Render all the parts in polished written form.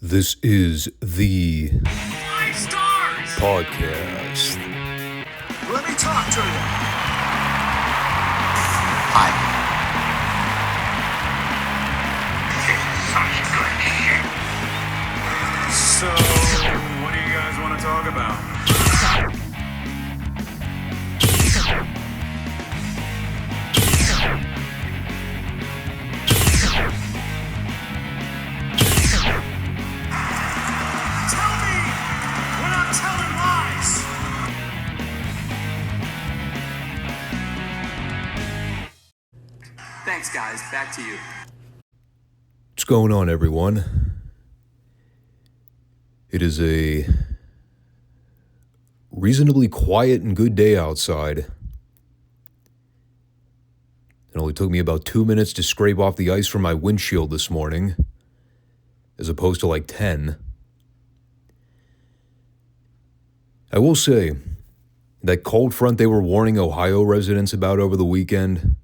This is the Five Stars podcast. Let me talk to you. Hi. So, what do you guys want to talk about? Tell me when I'm telling lies. Thanks, guys. Back to you. What's going on, everyone? It is a reasonably quiet and good day outside. It only took me about 2 minutes to scrape off the ice from my windshield this morning, as opposed to like 10. I will say, that cold front they were warning Ohio residents about over the weekend,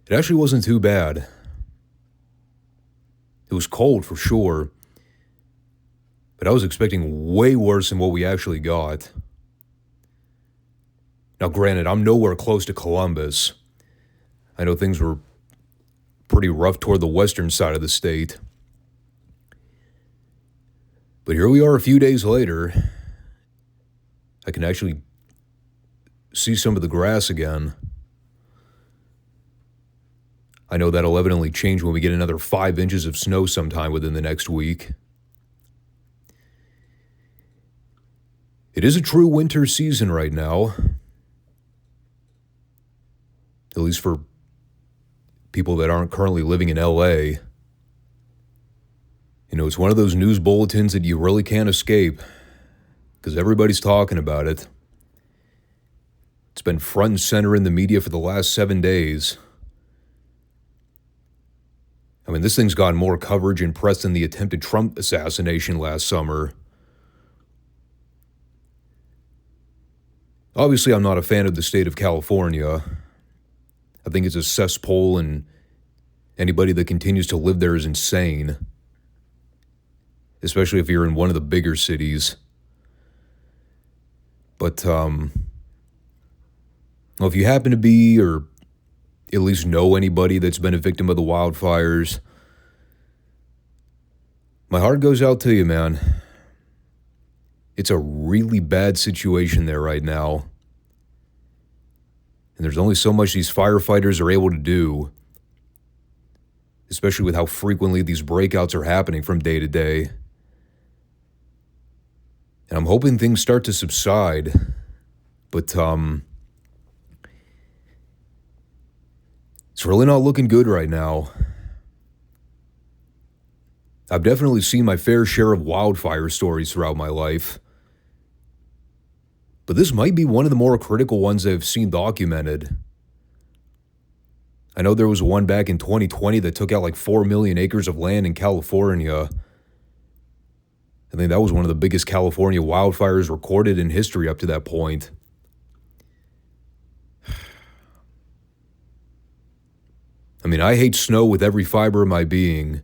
it actually wasn't too bad. It was cold for sure, but I was expecting way worse than what we actually got. Now, granted, I'm nowhere close to Columbus. I know things were pretty rough toward the western side of the state. But here we are a few days later. I can actually see some of the grass again. I know that'll evidently change when we get another 5 inches of snow sometime within the next week. It is a true winter season right now. At least for people that aren't currently living in LA. You know, it's one of those news bulletins that you really can't escape, because everybody's talking about it. It's been front and center in the media for the last 7 days. I mean, this thing's gotten more coverage and press than the attempted Trump assassination last summer. Obviously, I'm not a fan of the state of California. I think it's a cesspool, and anybody that continues to live there is insane. Especially if you're in one of the bigger cities. But, well, if you happen to be, or at least know anybody that's been a victim of the wildfires, my heart goes out to you, man. It's a really bad situation there right now. And there's only so much these firefighters are able to do, especially with how frequently these breakouts are happening from day to day. And I'm hoping things start to subside, but it's really not looking good right now. I've definitely seen my fair share of wildfire stories throughout my life, but this might be one of the more critical ones I've seen documented. I know there was one back in 2020 that took out like 4 million acres of land in California. I think that was one of the biggest California wildfires recorded in history up to that point. I mean, I hate snow with every fiber of my being,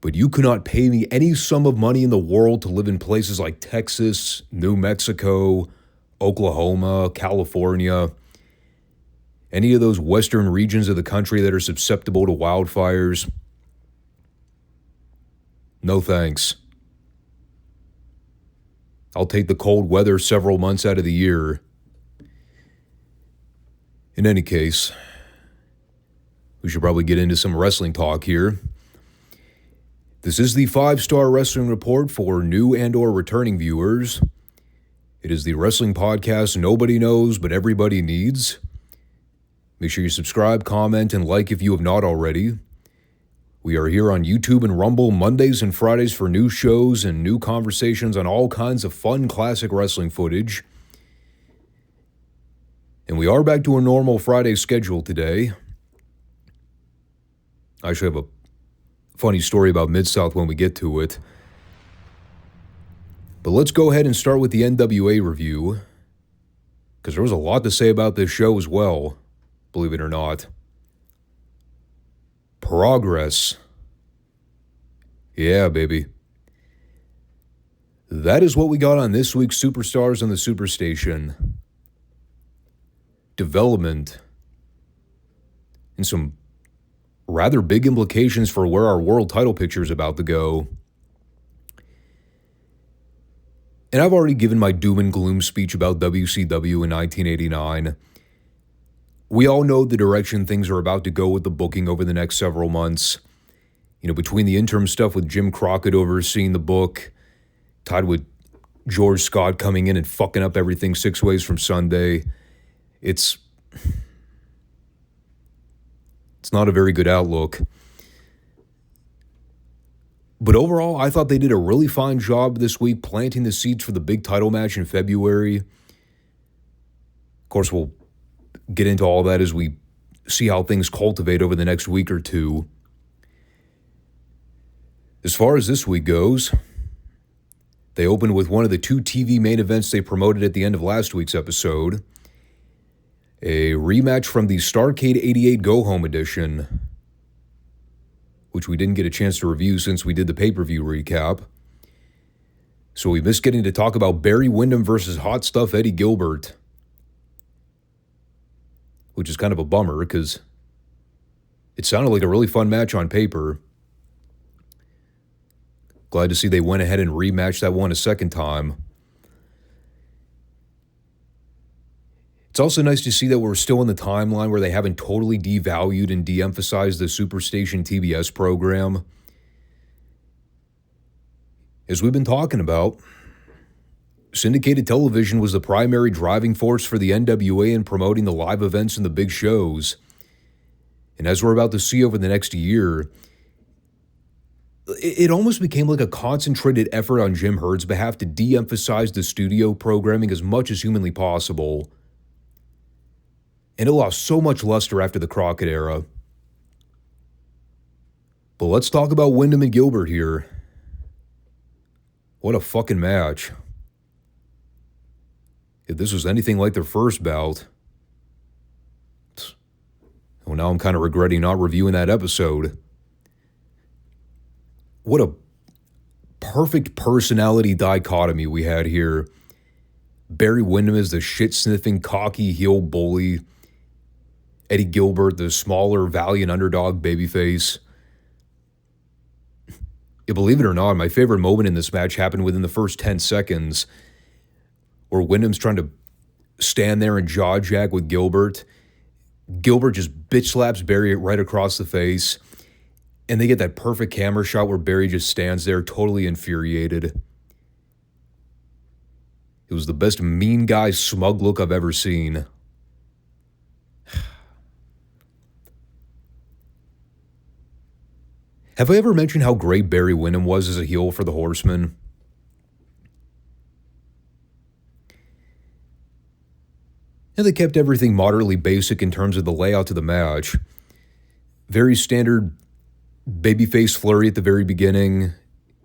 but you cannot pay me any sum of money in the world to live in places like Texas, New Mexico, Oklahoma, California, any of those western regions of the country that are susceptible to wildfires. No thanks. I'll take the cold weather several months out of the year. In any case, we should probably get into some wrestling talk here. This is the Five Starr Wrestling Report for new and or returning viewers. It is the wrestling podcast nobody knows but everybody needs. Make sure you subscribe, comment, and like if you have not already. We are here on YouTube and Rumble Mondays and Fridays for new shows and new conversations on all kinds of fun classic wrestling footage. And we are back to a normal Friday schedule today. I actually have a funny story about Mid-South when we get to it. But let's go ahead and start with the NWA review, because there was a lot to say about this show as well, believe it or not. Progress. Yeah, baby. That is what we got on this week's Superstars on the Superstation. Development and some rather big implications for where our world title picture is about to go. And I've already given my doom and gloom speech about WCW in 1989. We all know the direction things are about to go with the booking over the next several months. You know, between the interim stuff with Jim Crockett overseeing the book, tied with George Scott coming in and fucking up everything 6 ways from Sunday, it's not a very good outlook. But overall, I thought they did a really fine job this week planting the seeds for the big title match in February. Of course, we'll get into all that as we see how things cultivate over the next week or two. As far as this week goes, they opened with one of the 2 TV main events they promoted at the end of last week's episode. A rematch from the Starrcade 88 Go Home edition, which we didn't get a chance to review since we did the pay-per-view recap. So we missed getting to talk about Barry Windham versus Hot Stuff Eddie Gilbert, which is kind of a bummer because it sounded like a really fun match on paper. Glad to see they went ahead and rematched that one a second time. It's also nice to see that we're still in the timeline where they haven't totally devalued and de-emphasized the Superstation TBS program. As we've been talking about, syndicated television was the primary driving force for the NWA in promoting the live events and the big shows. And as we're about to see over the next year, it almost became like a concentrated effort on Jim Herd's behalf to de-emphasize the studio programming as much as humanly possible. And it lost so much luster after the Crockett era. But let's talk about Windham and Gilbert here. What a fucking match. If this was anything like their first bout, well, now I'm kind of regretting not reviewing that episode. What a perfect personality dichotomy we had here. Barry Windham is the shit-sniffing, cocky heel bully. Eddie Gilbert, the smaller, valiant underdog babyface. Yeah, believe it or not, my favorite moment in this match happened within the first 10 seconds, where Windham's trying to stand there and jaw jack with Gilbert. Gilbert just bitch slaps Barry right across the face, and they get that perfect camera shot where Barry just stands there totally infuriated. It was the best mean guy smug look I've ever seen. Have I ever mentioned how great Barry Windham was as a heel for the Horsemen? And they kept everything moderately basic in terms of the layout of the match. Very standard babyface flurry at the very beginning.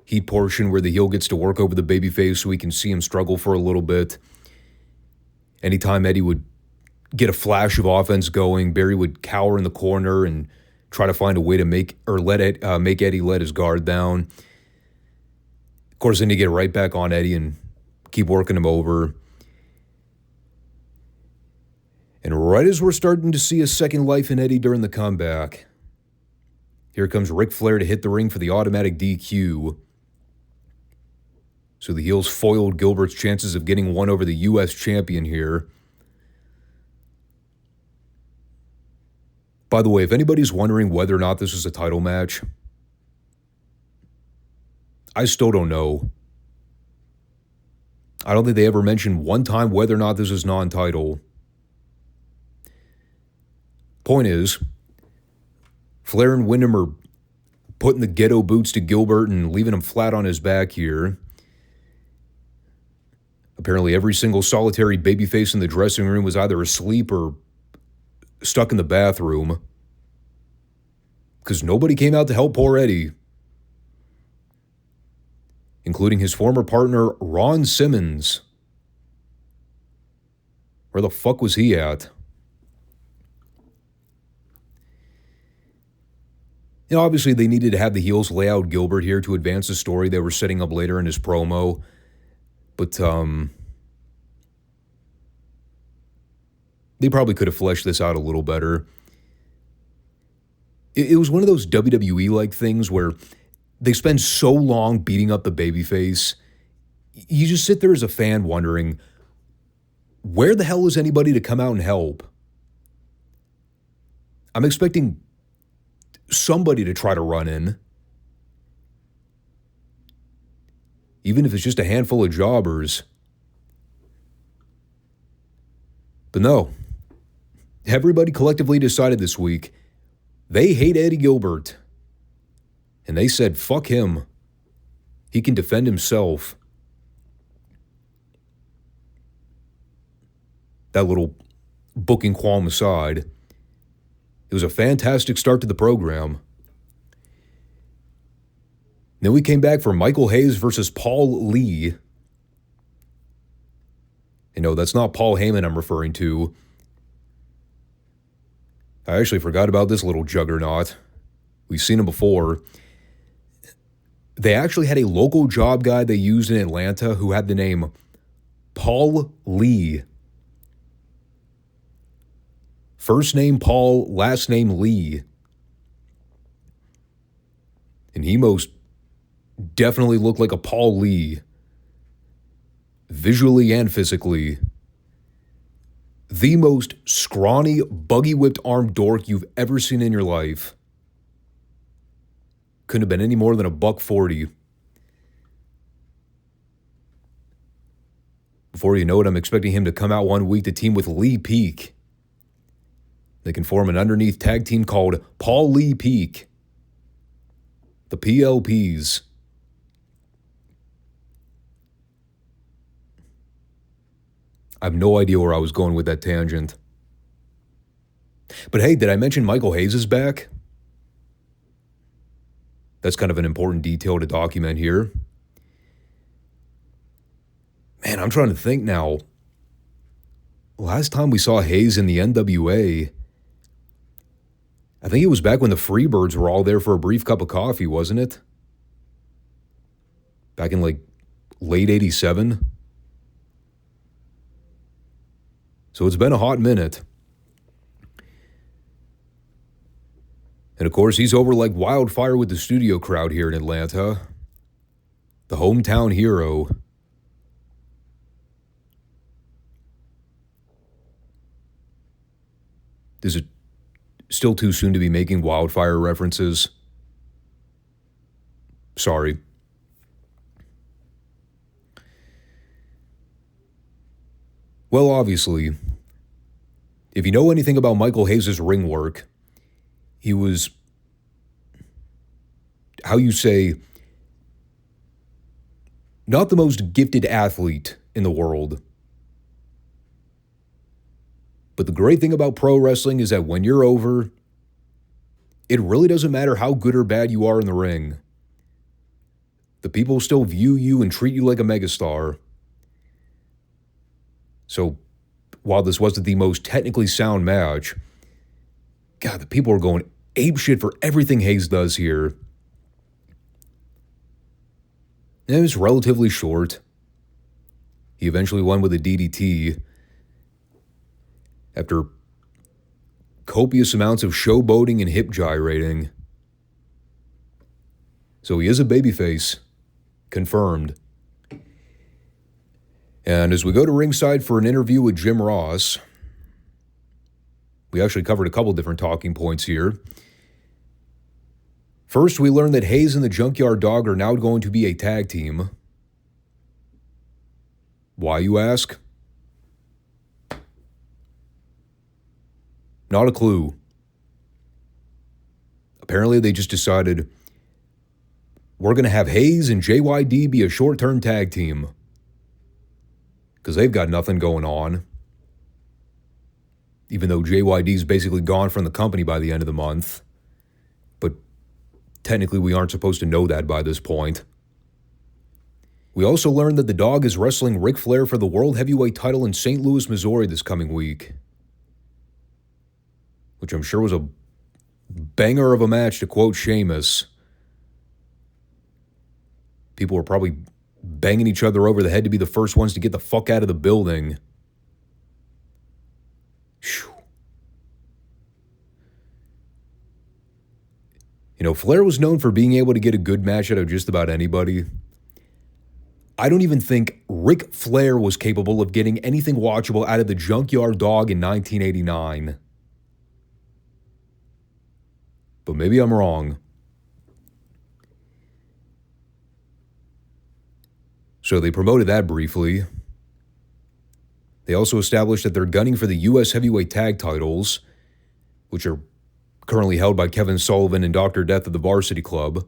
Heat portion where the heel gets to work over the babyface so we can see him struggle for a little bit. Anytime Eddie would get a flash of offense going, Barry would cower in the corner and try to find a way to make Eddie let his guard down. Of course, then you get right back on Eddie and keep working him over. And right as we're starting to see a second life in Eddie during the comeback, here comes Ric Flair to hit the ring for the automatic DQ. So the heels foiled Gilbert's chances of getting one over the U.S. champion here. By the way, if anybody's wondering whether or not this was a title match, I still don't know. I don't think they ever mentioned one time whether or not this is non-title. Point is, Flair and Windham are putting the ghetto boots to Gilbert and leaving him flat on his back here. Apparently every single solitary babyface in the dressing room was either asleep or stuck in the bathroom, because nobody came out to help poor Eddie, including his former partner, Ron Simmons. Where the fuck was he at? And obviously, they needed to have the heels lay out Gilbert here to advance the story they were setting up later in his promo. But they probably could have fleshed this out a little better. It was one of those WWE-like things where they spend so long beating up the babyface. You just sit there as a fan wondering, where the hell is anybody to come out and help? I'm expecting somebody to try to run in. Even if it's just a handful of jobbers. But no. Everybody collectively decided this week they hate Eddie Gilbert. And they said, fuck him. He can defend himself. That little booking qualm aside, it was a fantastic start to the program. Then we came back for Michael Hayes versus Paul Lee. And no, that's not Paul Heyman I'm referring to. I actually forgot about this little juggernaut. We've seen him before. They actually had a local job guy they used in Atlanta who had the name Paul Lee. First name Paul, last name Lee. And he most definitely looked like a Paul Lee. Visually and physically. The most scrawny, buggy-whipped arm dork you've ever seen in your life. Couldn't have been any more than $140. Before you know it, I'm expecting him to come out one week to team with Lee Peak. They can form an underneath tag team called Paul Lee Peak. The PLPs. I have no idea where I was going with that tangent. But hey, did I mention Michael Hayes is back? That's kind of an important detail to document here. Man, I'm trying to think now. Last time we saw Hayes in the NWA, I think it was back when the Freebirds were all there for a brief cup of coffee, wasn't it? Back in like late 87. So it's been a hot minute. And of course, he's over like wildfire with the studio crowd here in Atlanta. The hometown hero. Is it still too soon to be making wildfire references? Sorry. Well, obviously, if you know anything about Michael Hayes' ring work, he was, how you say, not the most gifted athlete in the world. But the great thing about pro wrestling is that when you're over, it really doesn't matter how good or bad you are in the ring. The people still view you and treat you like a megastar. So, while this wasn't the most technically sound match, God, the people are going apeshit for everything Hayes does here. And it was relatively short. He eventually won with a DDT after copious amounts of showboating and hip gyrating. So he is a babyface. Confirmed. And as we go to ringside for an interview with Jim Ross, we actually covered a couple different talking points here. First, we learned that Hayes and the Junkyard Dog are now going to be a tag team. Why, you ask? Not a clue. Apparently, they just decided, we're going to have Hayes and JYD be a short-term tag team. Because they've got nothing going on. Even though JYD's basically gone from the company by the end of the month. But technically we aren't supposed to know that by this point. We also learned that the Dog is wrestling Ric Flair for the World Heavyweight title in St. Louis, Missouri this coming week. Which I'm sure was a banger of a match, to quote Sheamus. People were probably banging each other over the head to be the first ones to get the fuck out of the building. Whew. You know, Flair was known for being able to get a good match out of just about anybody. I don't even think Ric Flair was capable of getting anything watchable out of the Junkyard Dog in 1989. But maybe I'm wrong. So they promoted that briefly. They also established that they're gunning for the U.S. Heavyweight Tag titles, which are currently held by Kevin Sullivan and Dr. Death of the Varsity Club.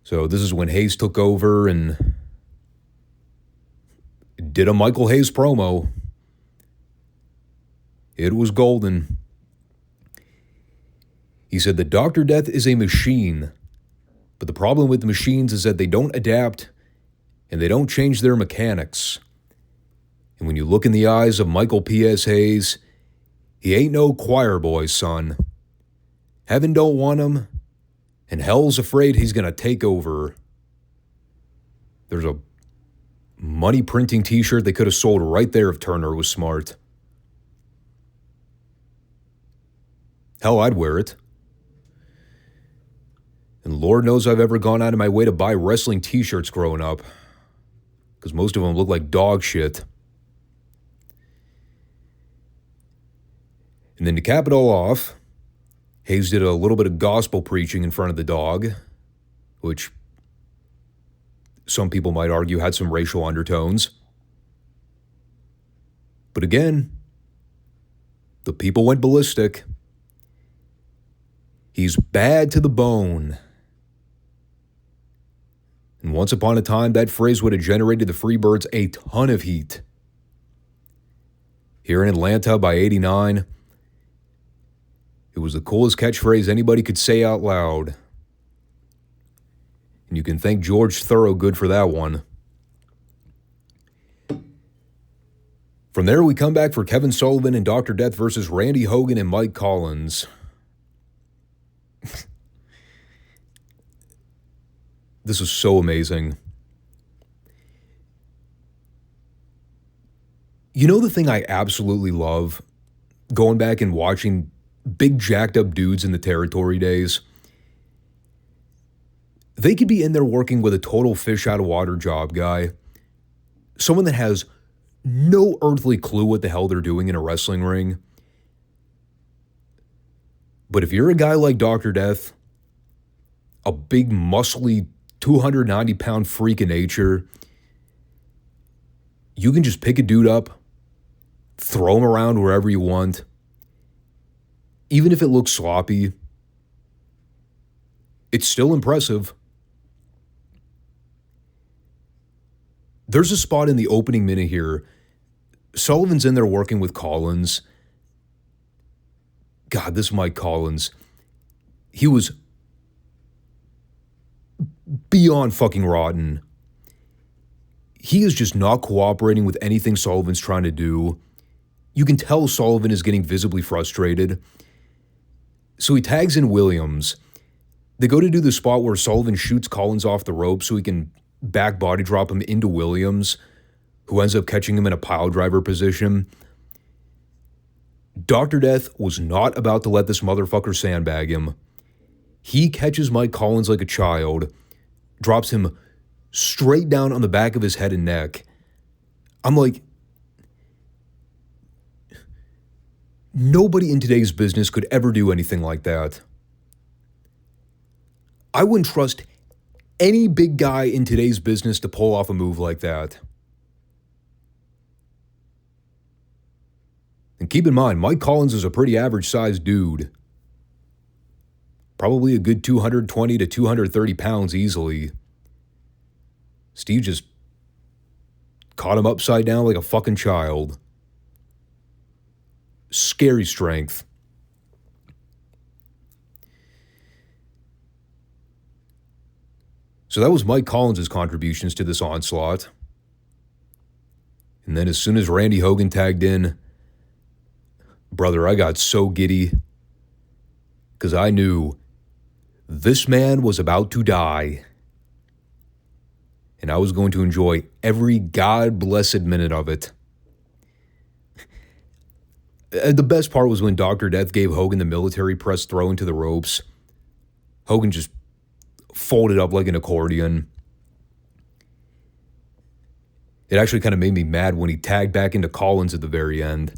So this is when Hayes took over and did a Michael Hayes promo. It was golden. He said that Dr. Death is a machine, but the problem with the machines is that they don't adapt and they don't change their mechanics. And when you look in the eyes of Michael P.S. Hayes, he ain't no choir boy, son. Heaven don't want him, and hell's afraid he's going to take over. There's a money printing t-shirt they could have sold right there if Turner was smart. Hell, I'd wear it. And Lord knows I've ever gone out of my way to buy wrestling t-shirts growing up, because most of them look like dog shit. And then to cap it all off, Hayes did a little bit of gospel preaching in front of the dog, which some people might argue had some racial undertones. But again, the people went ballistic. He's bad to the bone. And once upon a time, that phrase would have generated the Freebirds a ton of heat. Here in Atlanta by '89, it was the coolest catchphrase anybody could say out loud. And you can thank George Thorogood for that one. From there, we come back for Kevin Sullivan and Dr. Death versus Randy Hogan and Mike Collins. This is so amazing. You know the thing I absolutely love? Going back and watching big jacked up dudes in the territory days. They could be in there working with a total fish out of water job guy. Someone that has no earthly clue what the hell they're doing in a wrestling ring. But if you're a guy like Dr. Death, a big muscly 290-pound freak of nature, you can just pick a dude up, throw him around wherever you want. Even if it looks sloppy, it's still impressive. There's a spot in the opening minute here. Sullivan's in there working with Collins. God, this Mike Collins, he was beyond fucking rotten. He is just not cooperating with anything Sullivan's trying to do. You can tell Sullivan is getting visibly frustrated. So he tags in Williams. They go to do the spot where Sullivan shoots Collins off the rope so he can back body drop him into Williams, who ends up catching him in a pile driver position. Dr. Death was not about to let this motherfucker sandbag him. He catches Mike Collins like a child, drops him straight down on the back of his head and neck. I'm like, nobody in today's business could ever do anything like that. I wouldn't trust any big guy in today's business to pull off a move like that. And keep in mind, Mike Collins is a pretty average-sized dude. Probably a good 220 to 230 pounds easily. Steve just caught him upside down like a fucking child. Scary strength. So that was Mike Collins' contributions to this onslaught. And then as soon as Randy Hogan tagged in, brother, I got so giddy. because I knew this man was about to die. And I was going to enjoy every God-blessed minute of it. The best part was when Dr. Death gave Hogan the military press throw into the ropes. Hogan just folded up like an accordion. It actually kind of made me mad when he tagged back into Collins at the very end.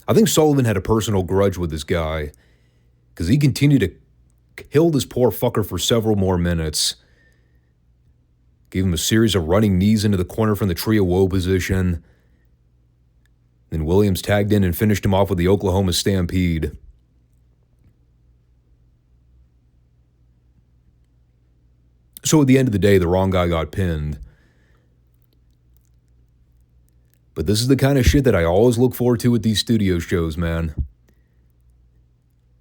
I think Sullivan had a personal grudge with this guy because he continued to kill this poor fucker for several more minutes. Gave him a series of running knees into the corner from the Tree of Woe position. Then Williams tagged in and finished him off with the Oklahoma Stampede. So at the end of the day, the wrong guy got pinned. But this is the kind of shit that I always look forward to at these studio shows, man.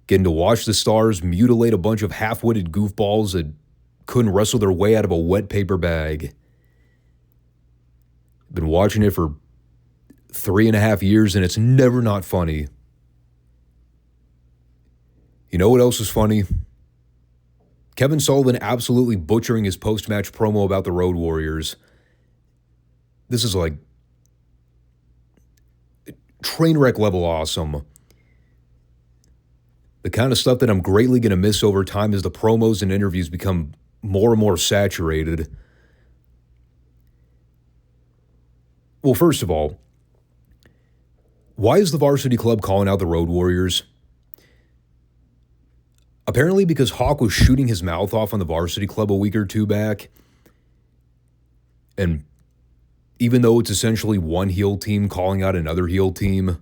Getting to watch the Stars mutilate a bunch of half-witted goofballs that couldn't wrestle their way out of a wet paper bag. Been watching it for 3.5 years, and it's never not funny. You know what else is funny? Kevin Sullivan absolutely butchering his post-match promo about the Road Warriors. This is like train wreck level awesome. The kind of stuff that I'm greatly going to miss over time as the promos and interviews become more and more saturated. Well, first of all, why is the Varsity Club calling out the Road Warriors? Apparently because Hawk was shooting his mouth off on the Varsity Club a week or two back. And even though it's essentially one heel team calling out another heel team,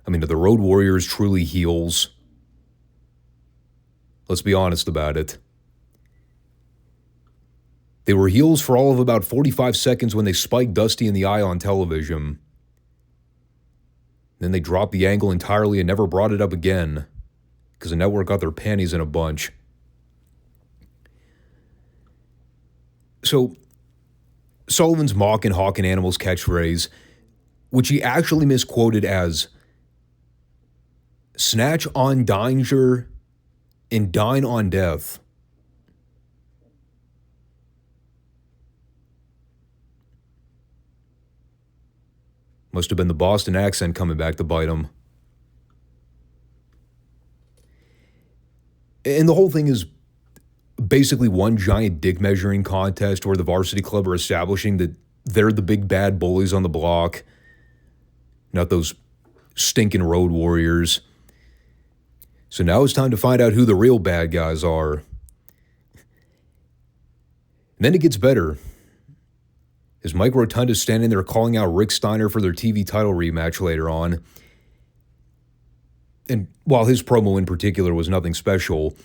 I mean, are the Road Warriors truly heels? Let's be honest about it. They were heels for all of about 45 seconds when they spiked Dusty in the eye on television. Then they dropped the angle entirely and never brought it up again because the network got their panties in a bunch. So, Sullivan's mocking Hawk and Animal's catchphrase, which he actually misquoted as snatch on danger and dine on death. Must have been the Boston accent coming back to bite him. And the whole thing is basically one giant dick measuring contest where the Varsity Club are establishing that they're the big bad bullies on the block, not those stinking Road Warriors. So now it's time to find out who the real bad guys are. And then it gets better. As Mike Rotunda is standing there calling out Rick Steiner for their TV title rematch later on. And while his promo in particular was nothing special,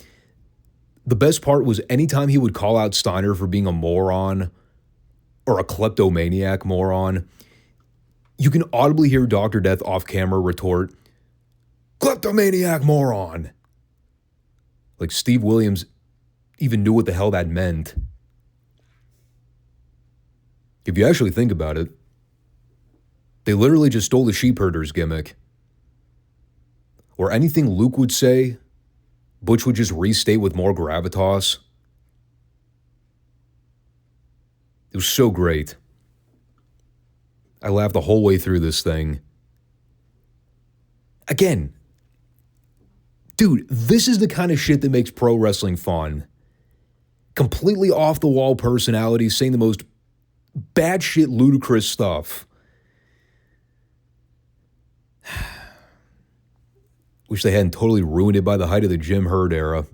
the best part was anytime he would call out Steiner for being a moron or a kleptomaniac moron, you can audibly hear Dr. Death off camera retort, "Kleptomaniac moron!" Like Steve Williams even knew what the hell that meant. If you actually think about it, they literally just stole the sheepherder's gimmick. Or anything Luke would say, Butch would just restate with more gravitas. It was so great. I laughed the whole way through this thing. Again, dude, this is the kind of shit that makes pro wrestling fun. Completely off-the-wall personalities saying the most bad shit, ludicrous stuff. Wish they hadn't totally ruined it by the height of the Jim Herd era.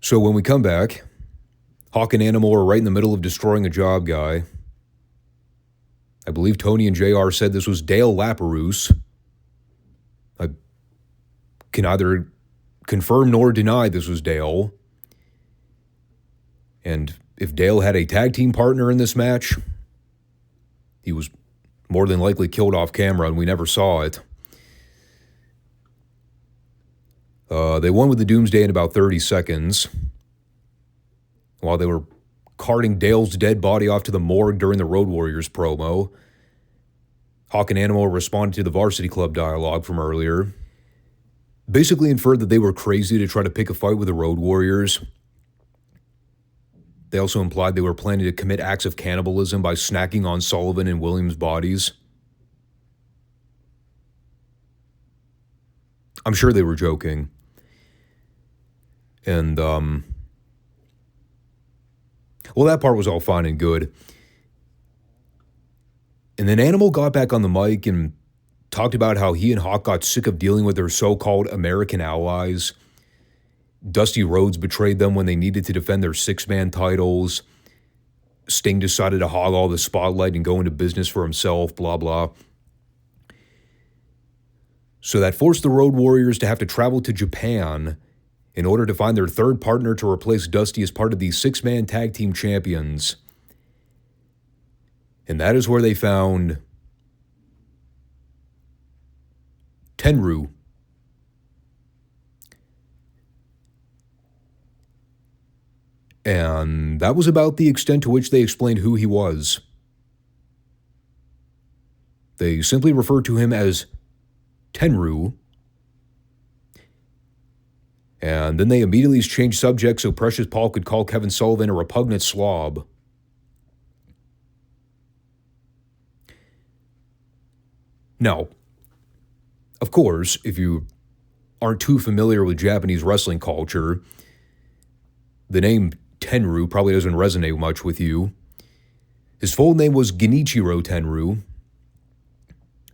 So when we come back, Hawk and Animal are right in the middle of destroying a job guy. I believe Tony and JR said this was Dale Laperouse. I can neither confirm nor deny this was Dale. And if Dale had a tag team partner in this match, he was more than likely killed off camera and we never saw it. They won with the Doomsday in about 30 seconds while they were carting Dale's dead body off to the morgue during the Road Warriors promo. Hawk and Animal responded to the Varsity Club dialogue from earlier. Basically inferred that they were crazy to try to pick a fight with the Road Warriors. They also implied they were planning to commit acts of cannibalism by snacking on Sullivan and Williams' bodies. I'm sure they were joking. And, well, that part was all fine and good. And then Animal got back on the mic and talked about how he and Hawk got sick of dealing with their so-called American allies. Dusty Rhodes betrayed them when they needed to defend their six-man titles. Sting decided to hog all the spotlight and go into business for himself, blah, blah. So that forced the Road Warriors to have to travel to Japan in order to find their third partner to replace Dusty as part of the six-man tag team champions. And that is where they found Tenryu. And that was about the extent to which they explained who he was. They simply referred to him as Tenryu. And then they immediately changed subjects so Precious Paul could call Kevin Sullivan a repugnant slob. Now, of course, if you aren't too familiar with Japanese wrestling culture, the name Tenryu probably doesn't resonate much with you. His full name was Genichiro Tenryu.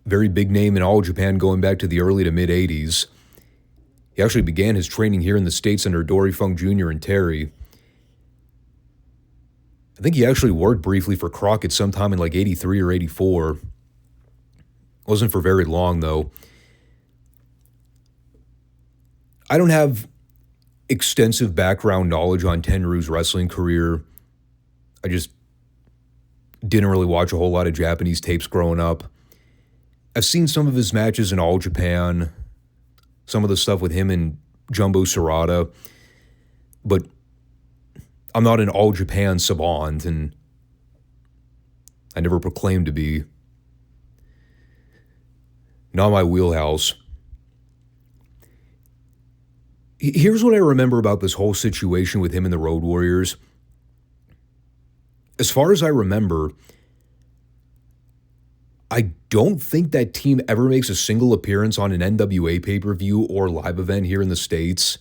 Very big name in all Japan going back to the early to mid-'80s. He actually began his training here in the States under Dory Funk Jr. and Terry. I think he actually worked briefly for Crockett sometime in like 83 or 84. Wasn't for very long, though. I don't have extensive background knowledge on Tenryu's wrestling career. I just didn't really watch a whole lot of Japanese tapes growing up. I've seen some of his matches in All Japan, some of the stuff with him and Jumbo Serrata, but I'm not an All Japan savant, and I never proclaimed to be. Not my wheelhouse. Here's what I remember about this whole situation with him and the Road Warriors. As far as I remember, I don't think that team ever makes a single appearance on an NWA pay-per-view or live event here in the States.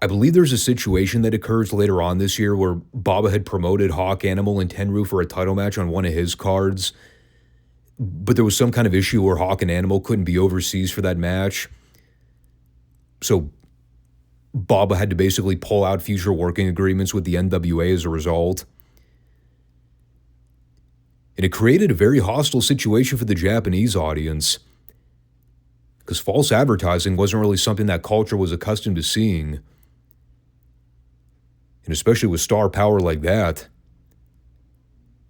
I believe there's a situation that occurs later on this year where Baba had promoted Hawk, Animal, and Tenryu for a title match on one of his cards, but there was some kind of issue where Hawk and Animal couldn't be overseas for that match. So Baba had to basically pull out future working agreements with the NWA as a result. And it created a very hostile situation for the Japanese audience, because false advertising wasn't really something that culture was accustomed to seeing. And especially with star power like that,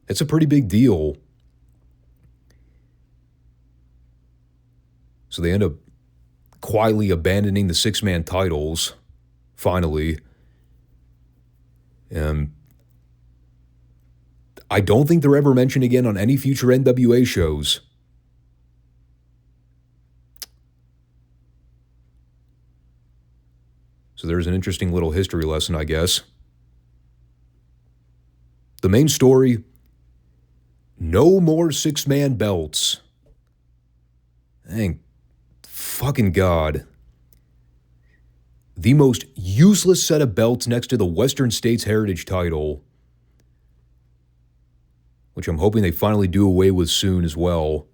it's a pretty big deal. So they end up quietly abandoning the six-man titles, finally. And I don't think they're ever mentioned again on any future NWA shows. So there's an interesting little history lesson, I guess. The main story: no more six-man belts. Thank fucking God. The most useless set of belts next to the Western States Heritage title, which I'm hoping they finally do away with soon as well.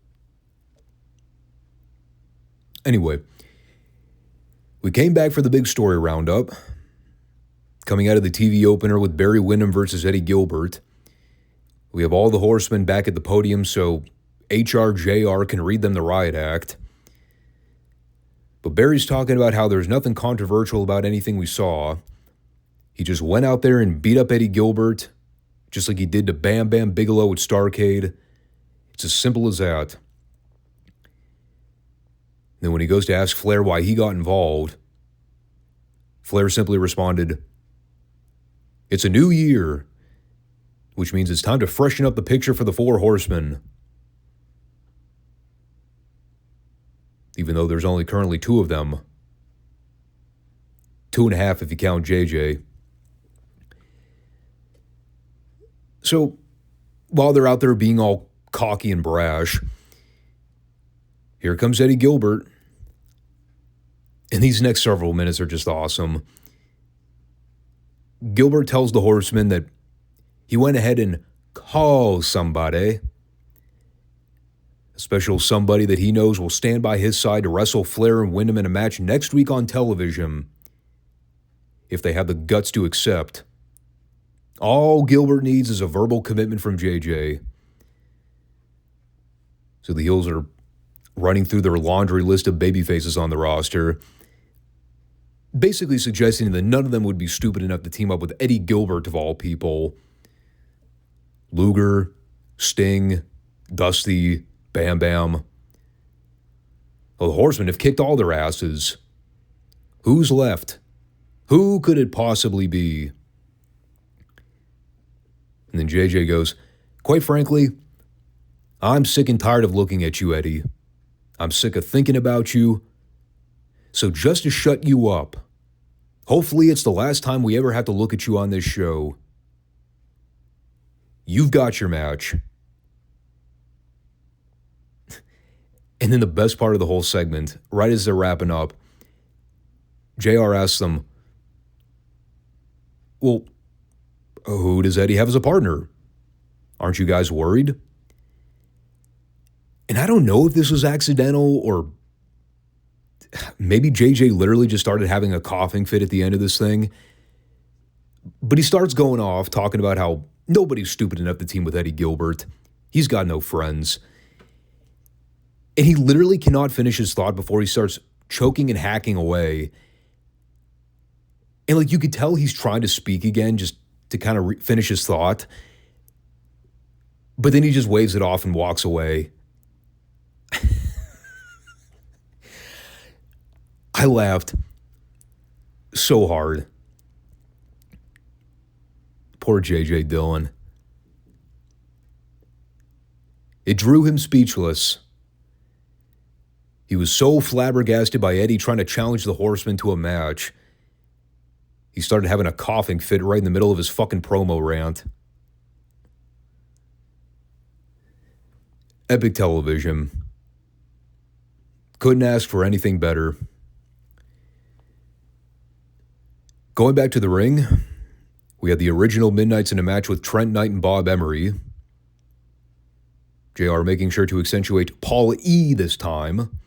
Anyway, we came back for the big story roundup, coming out of the TV opener with Barry Windham versus Eddie Gilbert. We have all the horsemen back at the podium so HRJR can read them the riot act. But Barry's talking about how there's nothing controversial about anything we saw. He just went out there and beat up Eddie Gilbert, just like he did to Bam Bam Bigelow at Starrcade. It's as simple as that. Then when he goes to ask Flair why he got involved, Flair simply responded, It's a new year, which means it's time to freshen up the picture for the Four Horsemen. Even though there's only currently two of them. 2.5 if you count JJ. So, while they're out there being all cocky and brash, here comes Eddie Gilbert. And these next several minutes are just awesome. Gilbert tells the Horsemen that he went ahead and called somebody. A special somebody that he knows will stand by his side to wrestle Flair and Windham in a match next week on television. If they have the guts to accept. All Gilbert needs is a verbal commitment from JJ. So the heels are running through their laundry list of babyfaces on the roster, basically suggesting that none of them would be stupid enough to team up with Eddie Gilbert of all people. Luger, Sting, Dusty, Bam Bam. Well, the Horsemen have kicked all their asses. Who's left? Who could it possibly be? And then JJ goes, quite frankly, I'm sick and tired of looking at you, Eddie. I'm sick of thinking about you. So just to shut you up, hopefully it's the last time we ever have to look at you on this show. You've got your match. And then the best part of the whole segment, right as they're wrapping up, JR asks them, well, who does Eddie have as a partner? Aren't you guys worried? And I don't know if this was accidental or maybe JJ literally just started having a coughing fit at the end of this thing. But he starts going off talking about how nobody's stupid enough to team with Eddie Gilbert. He's got no friends. And he literally cannot finish his thought before he starts choking and hacking away. And like you could tell he's trying to speak again just to kind of finish his thought. But then he just waves it off and walks away. I laughed so hard. Poor JJ Dillon. It drew him speechless. He was so flabbergasted by Eddie trying to challenge the Horsemen to a match. He started having a coughing fit right in the middle of his fucking promo rant. Epic television. Couldn't ask for anything better. Going back to the ring, we had the original Midnights in a match with Trent Knight and Bob Emery. JR making sure to accentuate Paul E this time,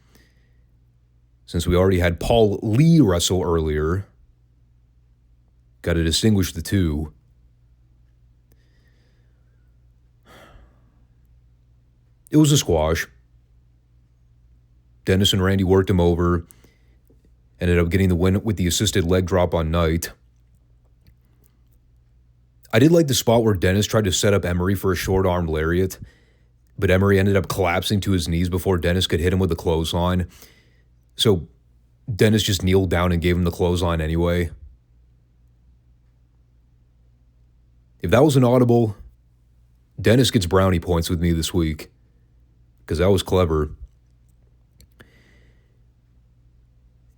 since we already had Paul Lee wrestle earlier. Got to distinguish the two. It was a squash. Dennis and Randy worked him over. Ended up getting the win with the assisted leg drop on Knight. I did like the spot where Dennis tried to set up Emery for a short-arm lariat, but Emery ended up collapsing to his knees before Dennis could hit him with the clothesline. So Dennis just kneeled down and gave him the clothesline anyway. If that was an audible, Dennis gets brownie points with me this week, because that was clever.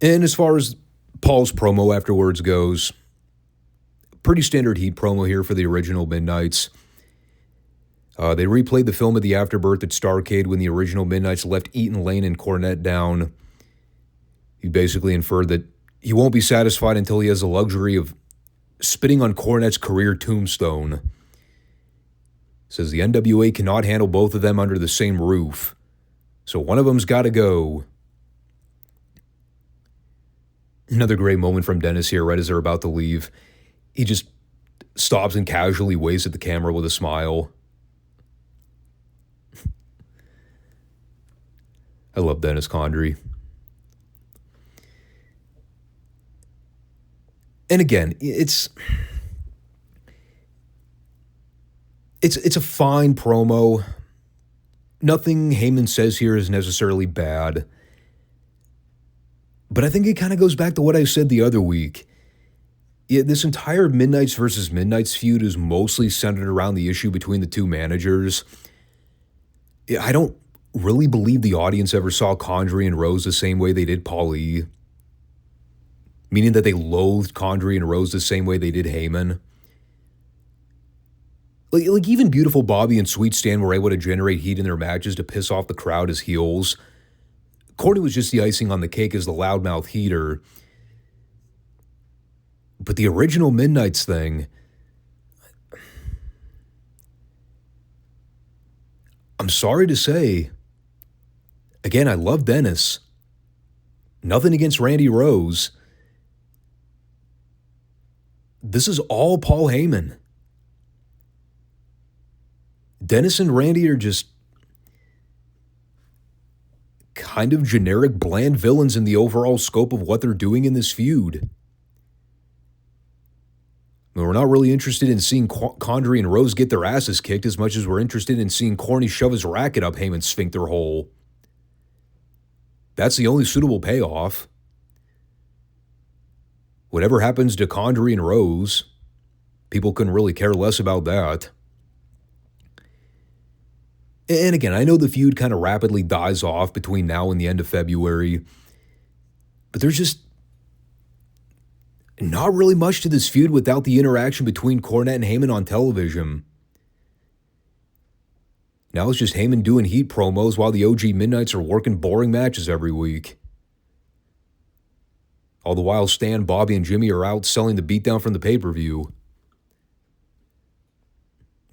And as far as Paul's promo afterwards goes, pretty standard heat promo here for the original Midnights. They replayed the film of the afterbirth at Starrcade when the original Midnights left Eaton Lane and Cornette down. He basically inferred that he won't be satisfied until he has the luxury of spitting on Cornette's career tombstone. Says the NWA cannot handle both of them under the same roof, so one of them's got to go. Another great moment from Dennis here right as they're about to leave. He just stops and casually waves at the camera with a smile. I love Dennis Condrey. And again, it's a fine promo. Nothing Heyman says here is necessarily bad. But I think it kind of goes back to what I said the other week. Yeah, this entire Midnights versus Midnights feud is mostly centered around the issue between the two managers. Yeah, I don't really believe the audience ever saw Condrey and Rose the same way they did Paulie. Meaning that they loathed Condrey and Rose the same way they did Heyman. Like even beautiful Bobby and Sweet Stan were able to generate heat in their matches to piss off the crowd as heels. Corny was just the icing on the cake as the loudmouth heater. But the original Midnights thing, I'm sorry to say, again, I love Dennis. Nothing against Randy Rose. This is all Paul Heyman. Dennis and Randy are just kind of generic, bland villains in the overall scope of what they're doing in this feud. We're not really interested in seeing Condrey and Rose get their asses kicked as much as we're interested in seeing Corny shove his racket up Heyman's sphincter hole. That's the only suitable payoff. Whatever happens to Condrey and Rose, people couldn't really care less about that. And again, I know the feud kind of rapidly dies off between now and the end of February, but there's just not really much to this feud without the interaction between Cornette and Heyman on television. Now it's just Heyman doing heat promos while the OG Midnights are working boring matches every week. All the while Stan, Bobby, and Jimmy are out selling the beatdown from the pay-per-view.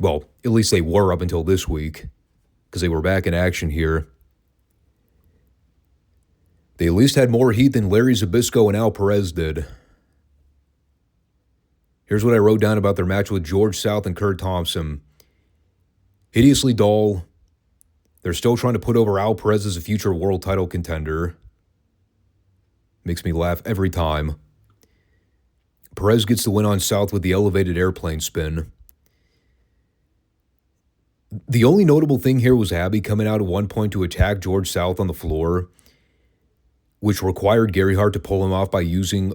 Well, at least they were up until this week, because they were back in action here. They at least had more heat than Larry Zbyszko and Al Perez did. Here's what I wrote down about their match with George South and Kurt Thompson. Hideously dull. They're still trying to put over Al Perez as a future world title contender. Makes me laugh every time. Perez gets the win on South with the elevated airplane spin. The only notable thing here was Abby coming out at one point to attack George South on the floor, which required Gary Hart to pull him off by using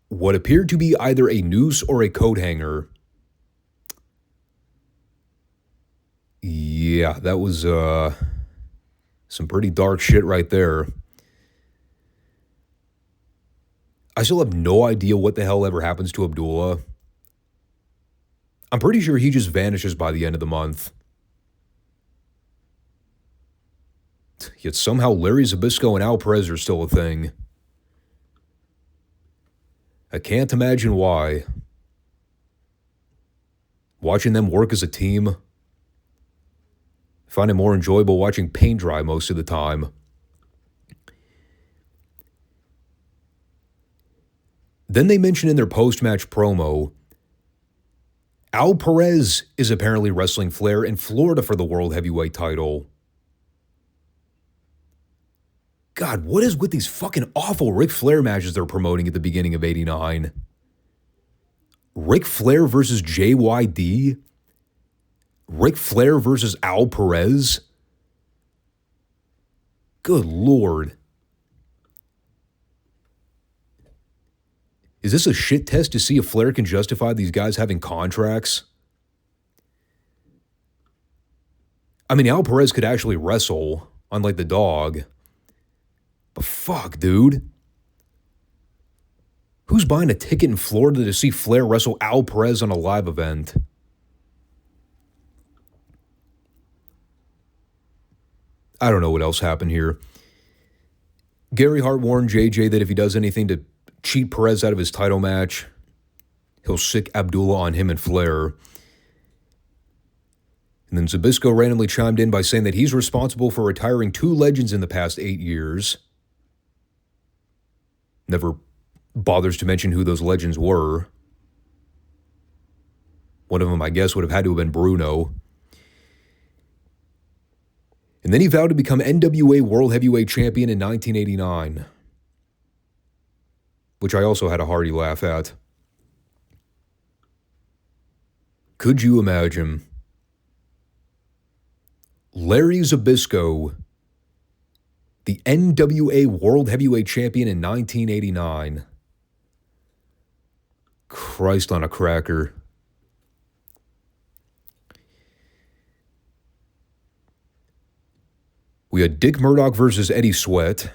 what appeared to be either a noose or a coat hanger. Yeah, that was some pretty dark shit right there. I still have no idea what the hell ever happens to Abdullah. I'm pretty sure he just vanishes by the end of the month. Yet somehow Larry Zbyszko and Al Perez are still a thing. I can't imagine why. Watching them work as a team, I find it more enjoyable watching paint dry most of the time. Then they mention in their post-match promo, Al Perez is apparently wrestling Flair in Florida for the World Heavyweight title. God, what is with these fucking awful Ric Flair matches they're promoting at the beginning of '89? Ric Flair versus JYD? Ric Flair versus Al Perez? Good Lord. Is this a shit test to see if Flair can justify these guys having contracts? I mean, Al Perez could actually wrestle, unlike the dog. But fuck, dude. Who's buying a ticket in Florida to see Flair wrestle Al Perez on a live event? I don't know what else happened here. Gary Hart warned JJ that if he does anything to cheat Perez out of his title match, he'll sick Abdullah on him and Flair. And then Zbyszko randomly chimed in by saying that he's responsible for retiring 2 legends in the past 8 years. Never bothers to mention who those legends were. One of them, I guess, would have had to have been Bruno. And then he vowed to become NWA World Heavyweight Champion in 1989. Which I also had a hearty laugh at. Could you imagine Larry Zbyszko, the NWA World Heavyweight Champion in 1989, Christ on a cracker. We had Dick Murdoch versus Eddie Sweat.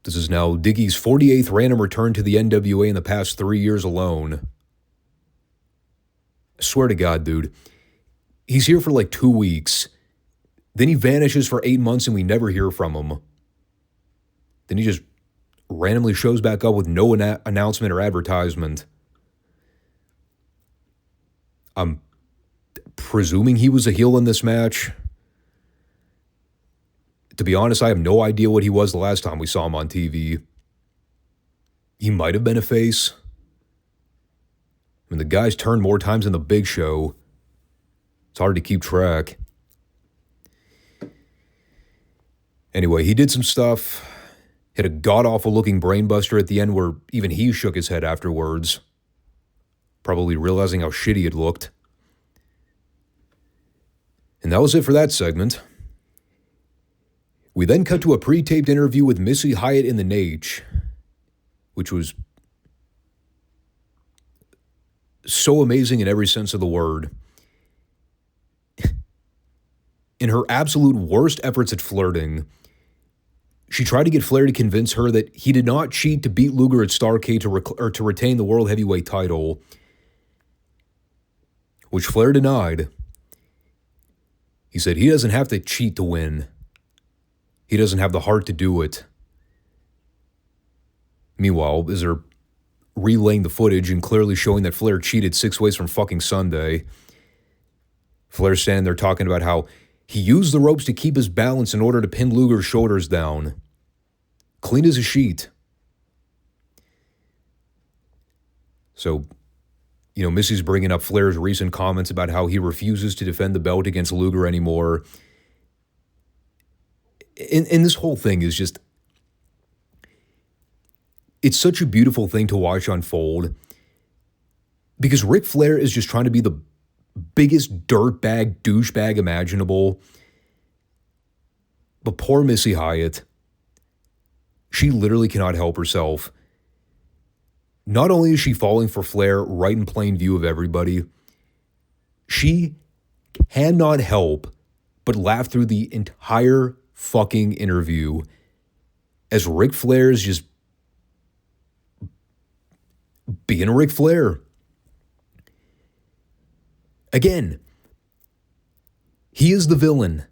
This is now Dickie's 48th random return to the NWA in the past 3 years alone. I swear to God, dude. He's here for like 2 weeks. Then he vanishes for 8 months and we never hear from him. Then he just randomly shows back up with no announcement or advertisement. I'm presuming he was a heel in this match. To be honest, I have no idea what he was the last time we saw him on TV. He might have been a face. I mean, the guy's turned more times than the Big Show. It's hard to keep track. Anyway, he did some stuff. Hit a god-awful looking brainbuster at the end where even he shook his head afterwards. Probably realizing how shitty it looked. And that was it for that segment. We then cut to a pre-taped interview with Missy Hyatt in the Nate, which was so amazing in every sense of the word. In her absolute worst efforts at flirting, she tried to get Flair to convince her that he did not cheat to beat Luger at Starrcade to retain the World Heavyweight title, which Flair denied. He said he doesn't have to cheat to win. He doesn't have the heart to do it. Meanwhile, as they're relaying the footage and clearly showing that Flair cheated 6 ways from fucking Sunday, Flair's standing there talking about how he used the ropes to keep his balance in order to pin Luger's shoulders down. Clean as a sheet. So, Missy's bringing up Flair's recent comments about how he refuses to defend the belt against Luger anymore. And this whole thing is just, it's such a beautiful thing to watch unfold because Ric Flair is just trying to be the biggest dirtbag, douchebag imaginable. But poor Missy Hyatt, she literally cannot help herself. Not only is she falling for Flair right in plain view of everybody, she cannot help but laugh through the entire fucking interview as Ric Flair is just being Ric Flair. Again, he is the villain.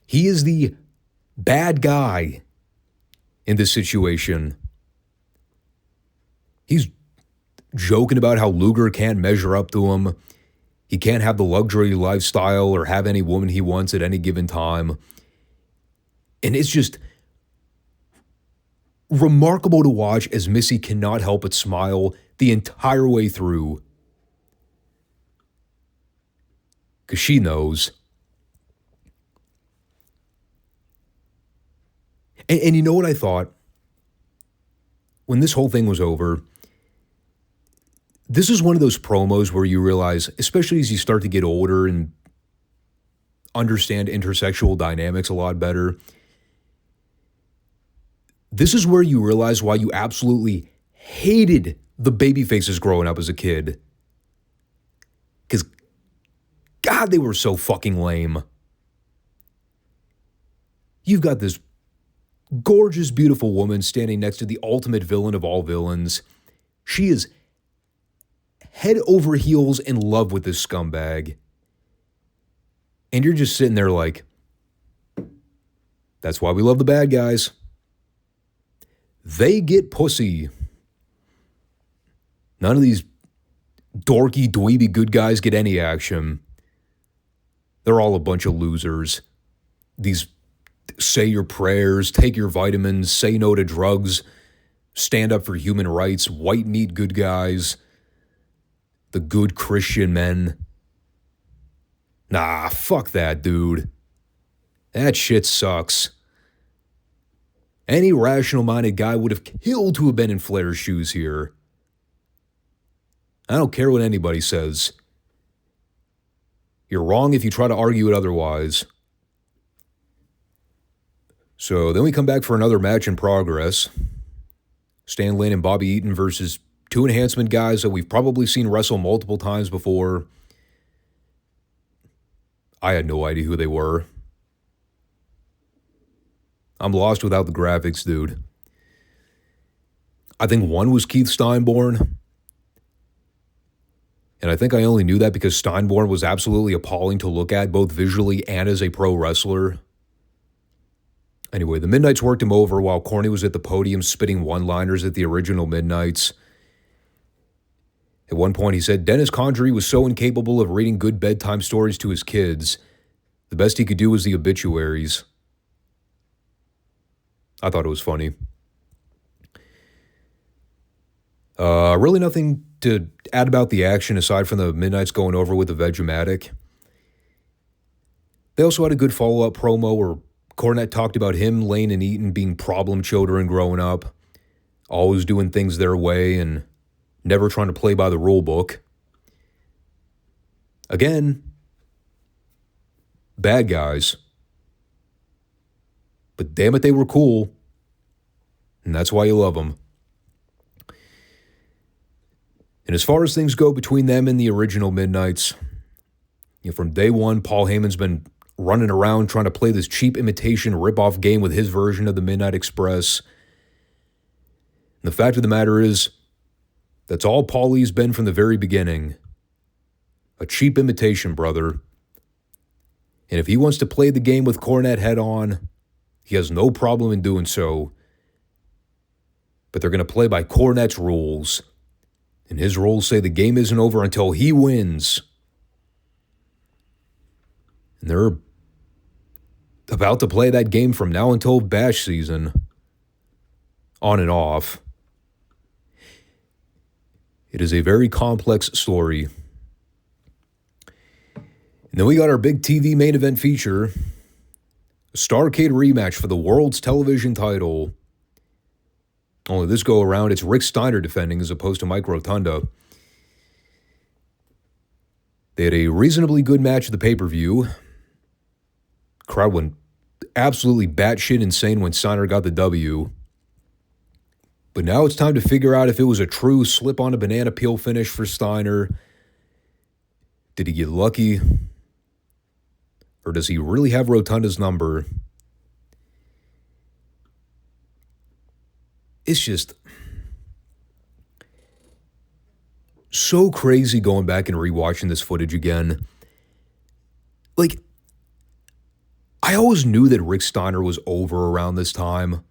He is the bad guy in this situation. He's joking about how Luger can't measure up to him. He can't have the luxury lifestyle or have any woman he wants at any given time. And it's just remarkable to watch as Missy cannot help but smile the entire way through. Because she knows. And you know what I thought? When this whole thing was over, this is one of those promos where you realize, especially as you start to get older and understand intersexual dynamics a lot better, this is where you realize why you absolutely hated the baby faces growing up as a kid. Because, God, they were so fucking lame. You've got this gorgeous, beautiful woman standing next to the ultimate villain of all villains. She is head over heels in love with this scumbag. And you're just sitting there like, that's why we love the bad guys. They get pussy. None of these dorky, dweeby good guys get any action. They're all a bunch of losers. These say your prayers, take your vitamins, say no to drugs, stand up for human rights, white meat good guys, the good Christian men. Nah, fuck that, dude. That shit sucks. Any rational-minded guy would have killed to have been in Flair's shoes here. I don't care what anybody says. You're wrong if you try to argue it otherwise. So then we come back for another match in progress. Stan Lane and Bobby Eaton versus two enhancement guys that we've probably seen wrestle multiple times before. I had no idea who they were. I'm lost without the graphics, dude. I think one was Keith Steinborn. And I think I only knew that because Steinborn was absolutely appalling to look at, both visually and as a pro wrestler. Anyway, the Midnights worked him over while Corny was at the podium spitting one-liners at the original Midnights. At one point, he said Dennis Condrey was so incapable of reading good bedtime stories to his kids, the best he could do was the obituaries. I thought it was funny. Really nothing to add about the action aside from the Midnights going over with the Vegematic. They also had a good follow-up promo where Cornette talked about him, Lane, and Eaton being problem children growing up, always doing things their way and never trying to play by the rule book. Again, bad guys. But damn it, they were cool. And that's why you love them. And as far as things go between them and the original Midnights, from day one, Paul Heyman's been running around trying to play this cheap imitation rip-off game with his version of the Midnight Express. And the fact of the matter is, that's all Paulie's been from the very beginning. A cheap imitation, brother. And if he wants to play the game with Cornette head-on, he has no problem in doing so. But they're going to play by Cornette's rules. And his rules say the game isn't over until he wins. And they're about to play that game from now until Bash season. On and off. It is a very complex story. And then we got our big TV main event feature. A Starrcade rematch for the world's television title. Only this go around, it's Rick Steiner defending as opposed to Mike Rotunda. They had a reasonably good match at the pay-per-view. Crowd went absolutely batshit insane when Steiner got the W. But now it's time to figure out if it was a true slip on a banana peel finish for Steiner. Did he get lucky? Or does he really have Rotunda's number? It's just so crazy going back and rewatching this footage again. Like, I always knew that Rick Steiner was over around this time.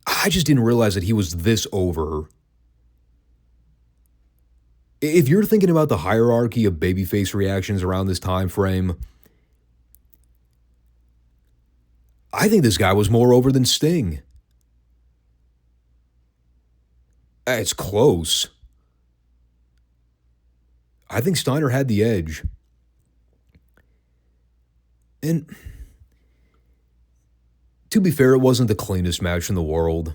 I just didn't realize that he was this over. If you're thinking about the hierarchy of babyface reactions around this time frame, I think this guy was more over than Sting. It's close. I think Steiner had the edge. And to be fair, it wasn't the cleanest match in the world.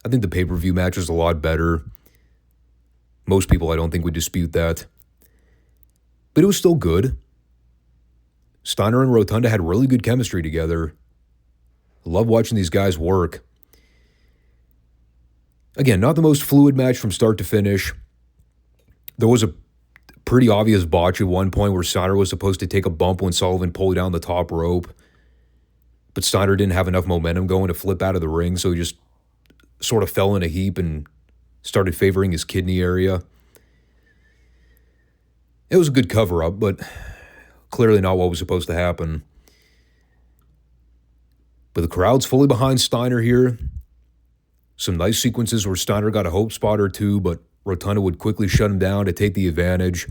I think the pay-per-view match was a lot better. Most people, I don't think, would dispute that. But it was still good. Steiner and Rotunda had really good chemistry together. I love watching these guys work. Again, not the most fluid match from start to finish. There was a pretty obvious botch at one point where Steiner was supposed to take a bump when Sullivan pulled down the top rope. But Steiner didn't have enough momentum going to flip out of the ring, so he just sort of fell in a heap and started favoring his kidney area. It was a good cover-up, but clearly not what was supposed to happen. But the crowd's fully behind Steiner here. Some nice sequences where Steiner got a hope spot or two, but Rotunda would quickly shut him down to take the advantage.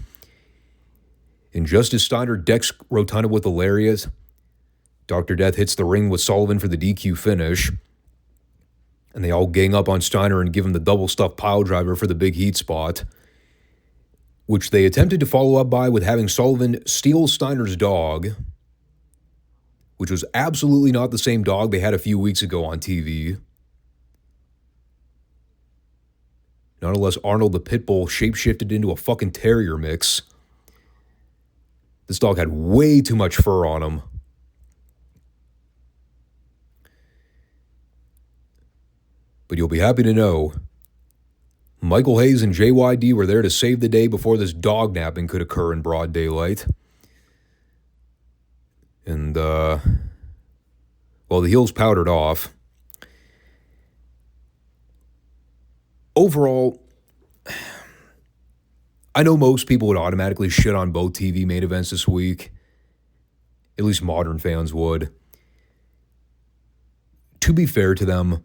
And just as Steiner decks Rotunda with a lariat, Dr. Death hits the ring with Sullivan for the DQ finish. And they all gang up on Steiner and give him the double-stuffed piledriver for the big heat spot, which they attempted to follow up by with having Sullivan steal Steiner's dog, which was absolutely not the same dog they had a few weeks ago on TV. Not unless Arnold the Pitbull shapeshifted into a fucking terrier mix. This dog had way too much fur on him. But you'll be happy to know Michael Hayes and JYD were there to save the day before this dog napping could occur in broad daylight. And, the heels powdered off. Overall, I know most people would automatically shit on both TV main events this week. At least modern fans would. To be fair to them,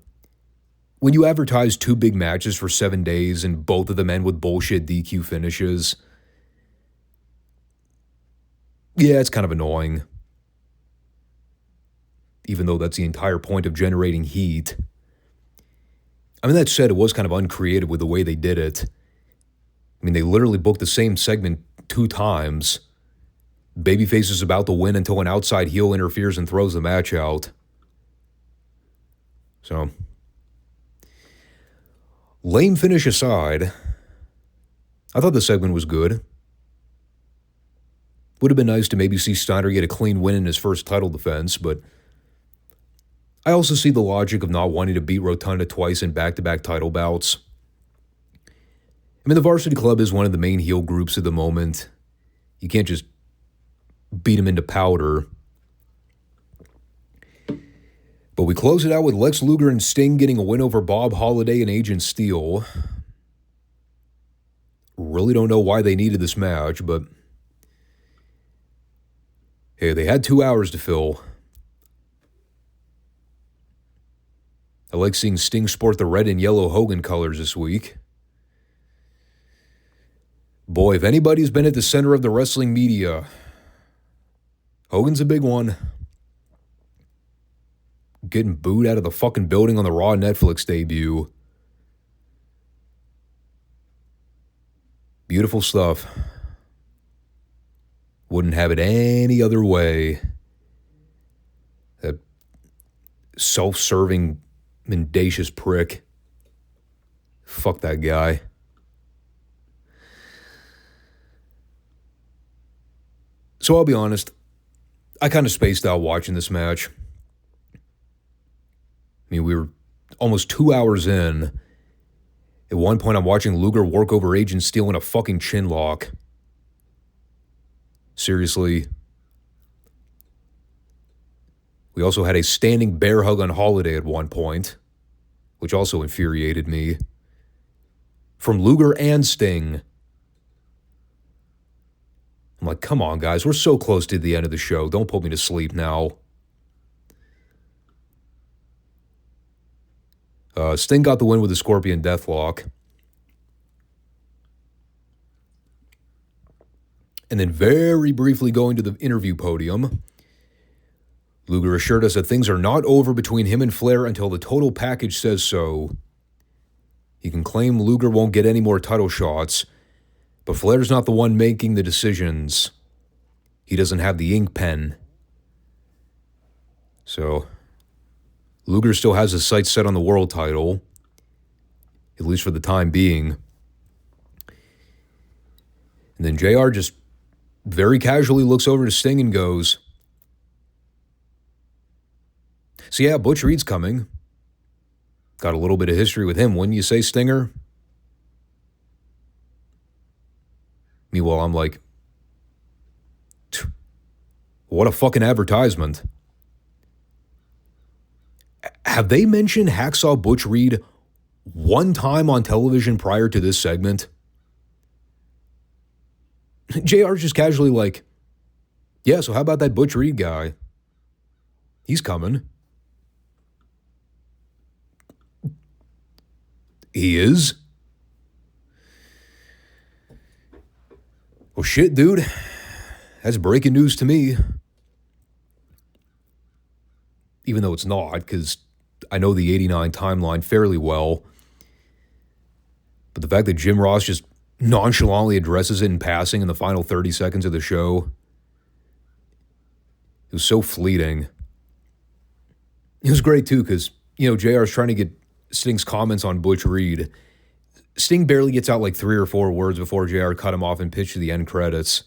when you advertise two big matches for 7 days and both of them end with bullshit DQ finishes, yeah, it's kind of annoying. Even though that's the entire point of generating heat. I mean, that said, it was kind of uncreative with the way they did it. I mean, they literally booked the same segment 2 times. Babyface is about to win until an outside heel interferes and throws the match out. So, lame finish aside, I thought the segment was good. Would have been nice to maybe see Steiner get a clean win in his first title defense, but I also see the logic of not wanting to beat Rotunda twice in back-to-back title bouts. I mean, the Varsity Club is one of the main heel groups at the moment. You can't just beat him into powder. But we close it out with Lex Luger and Sting getting a win over Bob Holliday and Agent Steel. Really don't know why they needed this match, but hey, they had 2 hours to fill. I like seeing Sting sport the red and yellow Hogan colors this week. Boy, if anybody's been at the center of the wrestling media, Hogan's a big one. Getting booed out of the fucking building on the Raw Netflix debut. Beautiful stuff. Wouldn't have it any other way. That self-serving, mendacious prick. Fuck that guy. So I'll be honest, I kind of spaced out watching this match. I mean, we were almost 2 hours in. At one point, I'm watching Luger work over Agent Steel in a fucking chin lock. Seriously. We also had a standing bear hug on Holiday at one point, which also infuriated me. From Luger and Sting. I'm like, come on, guys. We're so close to the end of the show. Don't put me to sleep now. Sting got the win with the Scorpion Deathlock. And then very briefly going to the interview podium, Luger assured us that things are not over between him and Flair until the total package says so. He can claim Luger won't get any more title shots, but Flair's not the one making the decisions. He doesn't have the ink pen. So, Luger still has his sights set on the world title, at least for the time being. And then JR just very casually looks over to Sting and goes, so yeah, Butch Reed's coming. Got a little bit of history with him, wouldn't you say, Stinger? Meanwhile, I'm like, what a fucking advertisement. Have they mentioned Hacksaw Butch Reed one time on television prior to this segment? JR's just casually like, yeah, so how about that Butch Reed guy? He's coming. He is? Well, shit, dude. That's breaking news to me. Even though it's not, because I know the 89 timeline fairly well. But the fact that Jim Ross just nonchalantly addresses it in passing in the final 30 seconds of the show, it was so fleeting. It was great, too, because, JR's trying to get Sting's comments on Butch Reed. Sting barely gets out like 3 or 4 words before JR cut him off and pitched to the end credits.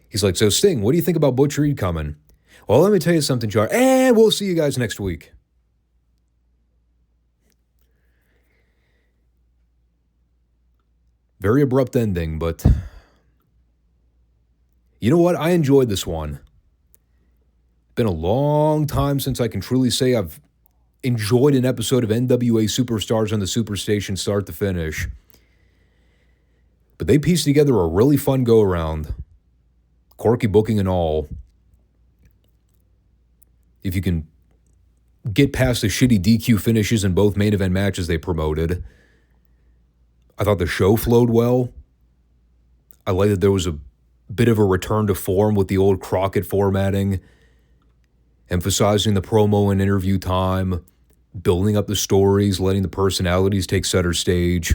He's like, so Sting, what do you think about Butch Reed coming? Well, let me tell you something, JR, and we'll see you guys next week. Very abrupt ending, but you know what? I enjoyed this one. Been a long time since I can truly say I've enjoyed an episode of NWA Superstars on the Superstation start to finish. But they pieced together a really fun go-around. Quirky booking and all. If you can get past the shitty DQ finishes in both main event matches they promoted. I thought the show flowed well. I like that there was a bit of a return to form with the old Crockett formatting, emphasizing the promo and interview time, building up the stories, letting the personalities take center stage.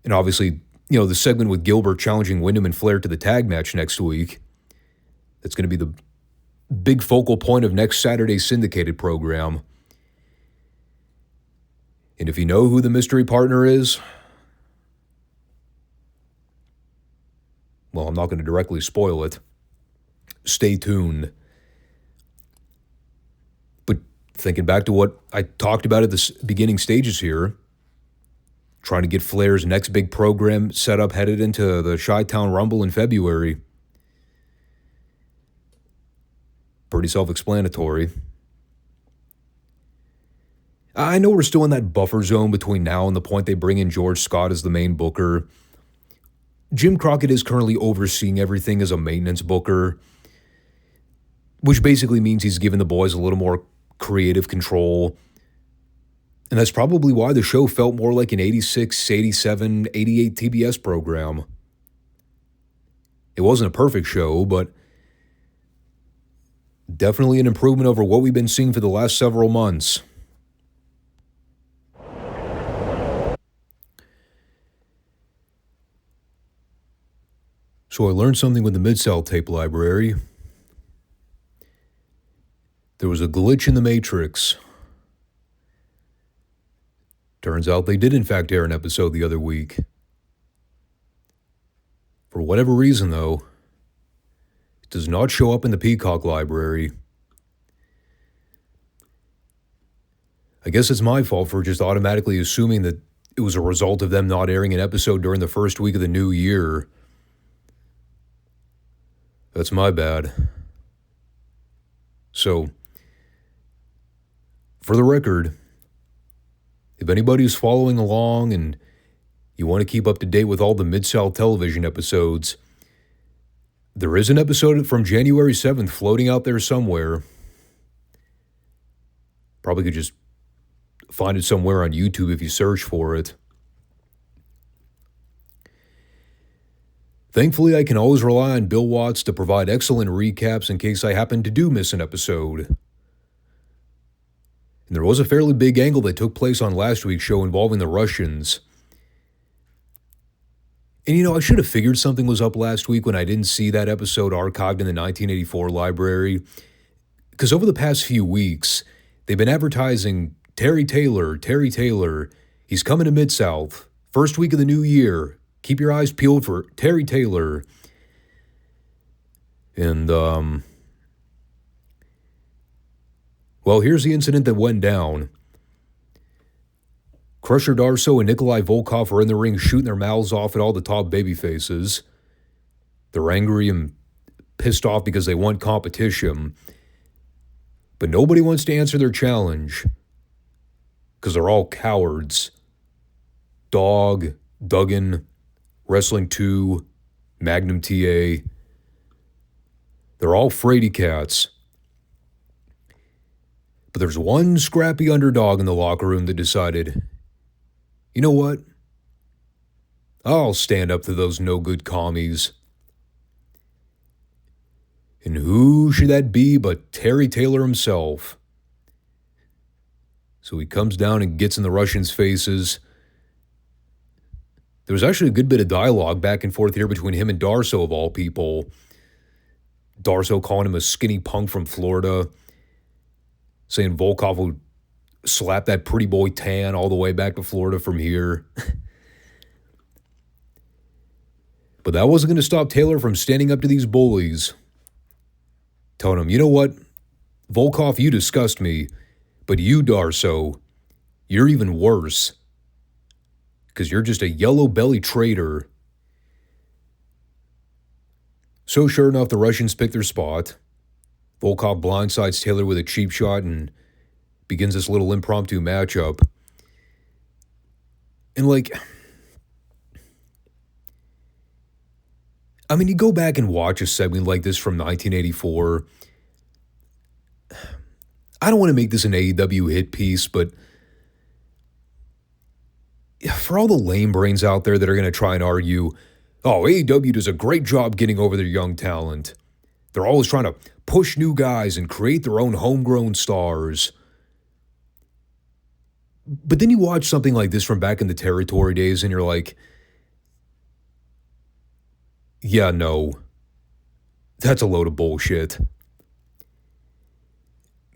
And obviously, the segment with Gilbert challenging Windham and Flair to the tag match next week. That's going to be the big focal point of next Saturday's syndicated program. And if you know who the mystery partner is, well, I'm not going to directly spoil it. Stay tuned. But thinking back to what I talked about at the beginning stages here, trying to get Flair's next big program set up headed into the Chi-Town Rumble in February. Pretty self-explanatory. I know we're still in that buffer zone between now and the point they bring in George Scott as the main booker. Jim Crockett is currently overseeing everything as a maintenance booker, which basically means he's given the boys a little more creative control. And that's probably why the show felt more like an 86, 87, 88 TBS program. It wasn't a perfect show, but definitely an improvement over what we've been seeing for the last several months. So I learned something with the Mid-South tape library. There was a glitch in the Matrix. Turns out they did in fact air an episode the other week. For whatever reason, though, it does not show up in the Peacock library. I guess it's my fault for just automatically assuming that it was a result of them not airing an episode during the first week of the new year. That's my bad. So, for the record, if anybody's following along and you want to keep up to date with all the Mid-South television episodes, there is an episode from January 7th floating out there somewhere. Probably could just find it somewhere on YouTube if you search for it. Thankfully, I can always rely on Bill Watts to provide excellent recaps in case I happen to do miss an episode. And there was a fairly big angle that took place on last week's show involving the Russians. And I should have figured something was up last week when I didn't see that episode archived in the 1984 library. Because over the past few weeks, they've been advertising Terry Taylor, he's coming to Mid-South, first week of the new year. Keep your eyes peeled for Terry Taylor. And, well, here's the incident that went down. Crusher Darso and Nikolai Volkov are in the ring shooting their mouths off at all the top babyfaces. They're angry and pissed off because they want competition. But nobody wants to answer their challenge. Because they're all cowards. Dog, Duggan, Wrestling 2, Magnum TA. They're all fraidy cats. But there's one scrappy underdog in the locker room that decided, you know what? I'll stand up to those no-good commies. And who should that be but Terry Taylor himself? So he comes down and gets in the Russians' faces. There was actually a good bit of dialogue back and forth here between him and Darso, of all people. Darso calling him a skinny punk from Florida, saying Volkov would slap that pretty boy tan all the way back to Florida from here. But that wasn't going to stop Taylor from standing up to these bullies. Telling him, you know what? Volkov, you disgust me. But you, Darso, you're even worse. because you're just a yellow-belly traitor. So sure enough, the Russians pick their spot. Volkov blindsides Taylor with a cheap shot and begins this little impromptu matchup. And you go back and watch a segment like this from 1984. I don't want to make this an AEW hit piece, but for all the lame brains out there that are going to try and argue, oh, AEW does a great job getting over their young talent. They're always trying to push new guys and create their own homegrown stars. But then you watch something like this from back in the territory days and you're like, yeah, no, that's a load of bullshit.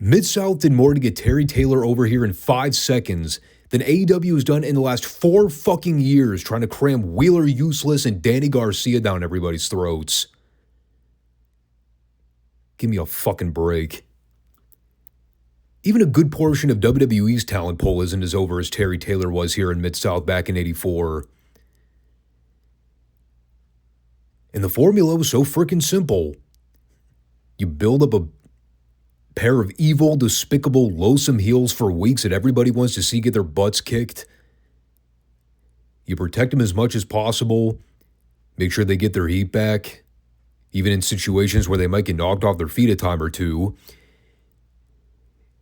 Mid-South did more to get Terry Taylor over here in 5 seconds than AEW has done in the last 4 fucking years trying to cram Wheeler Useless and Danny Garcia down everybody's throats. Give me a fucking break. Even a good portion of WWE's talent pool isn't as over as Terry Taylor was here in Mid-South back in 84. And the formula was so freaking simple. You build up a pair of evil, despicable, loathsome heels for weeks that everybody wants to see get their butts kicked. You protect them as much as possible. Make sure they get their heat back, even in situations where they might get knocked off their feet a time or two.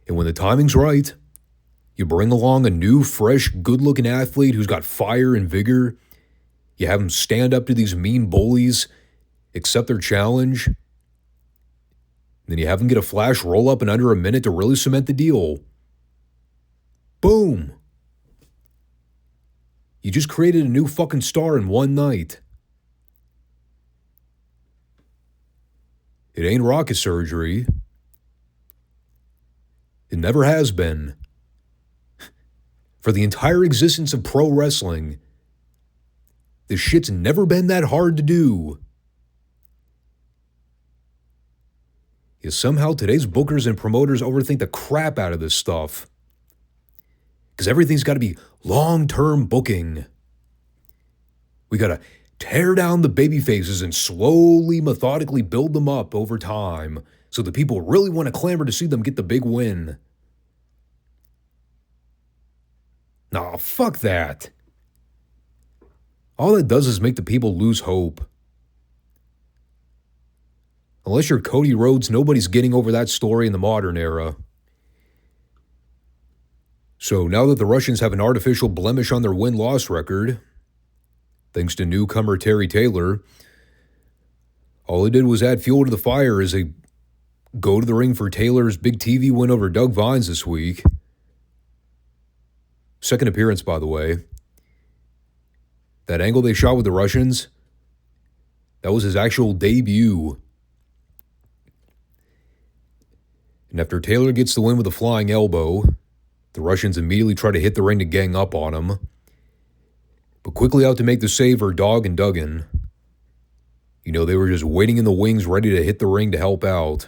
And when the timing's right, you bring along a new, fresh, good-looking athlete who's got fire and vigor. You have them stand up to these mean bullies, accept their challenge. Then you have them get a flash roll-up in under a minute to really cement the deal. Boom. You just created a new fucking star in one night. It ain't rocket surgery. It never has been. For the entire existence of pro wrestling, this shit's never been that hard to do. Yet somehow today's bookers and promoters overthink the crap out of this stuff. Because everything's got to be long-term booking. We got to tear down the baby faces and slowly, methodically build them up over time so that people really want to clamor to see them get the big win. Nah, fuck that. All that does is make the people lose hope. Unless you're Cody Rhodes, nobody's getting over that story in the modern era. So now that the Russians have an artificial blemish on their win-loss record, thanks to newcomer Terry Taylor, all they did was add fuel to the fire as they go to the ring for Taylor's big TV win over Doug Vines this week. Second appearance, by the way. That angle they shot with the Russians, that was his actual debut. And after Taylor gets the win with a flying elbow, the Russians immediately try to hit the ring to gang up on him. But quickly out to make the save are Dog and Duggan. You know, they were just waiting in the wings ready to hit the ring to help out.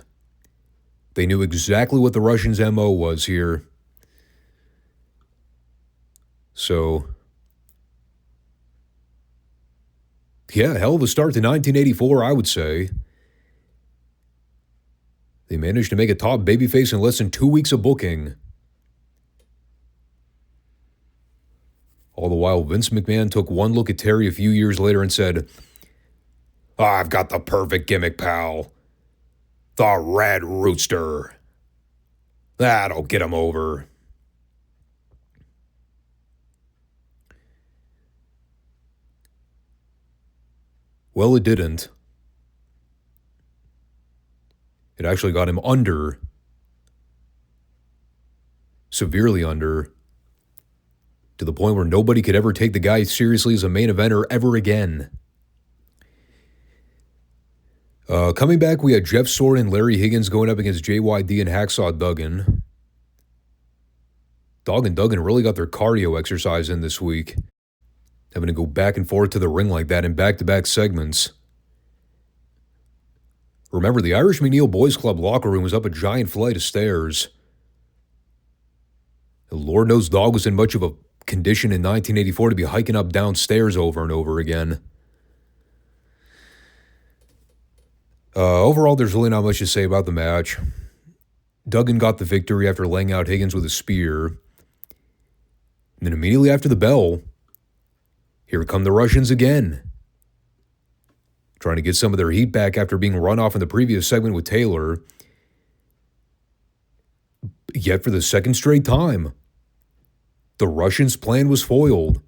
They knew exactly what the Russians' MO was here. So, yeah, hell of a start to 1984, I would say. They managed to make a top babyface in less than 2 weeks of booking. All the while, Vince McMahon took one look at Terry a few years later and said, "I've got the perfect gimmick, pal. The Red Rooster. That'll get him over." Well, it didn't. It actually got him under. Severely under. To the point where nobody could ever take the guy seriously as a main eventer ever again. Coming back, we had Jeff Sword and Larry Higgins going up against JYD and Hacksaw Duggan. Dog and Duggan really got their cardio exercise in this week, having to go back and forth to the ring like that in back-to-back segments. Remember, the Irish McNeil Boys Club locker room was up a giant flight of stairs. And Lord knows Dog was in much of a condition in 1984 to be hiking up downstairs over and over again. Overall, there's really not much to say about the match. Duggan got the victory after laying out Higgins with a spear. And then immediately after the bell, here come the Russians again, trying to get some of their heat back after being run off in the previous segment with Taylor. Yet for the second straight time, the Russians' plan was foiled.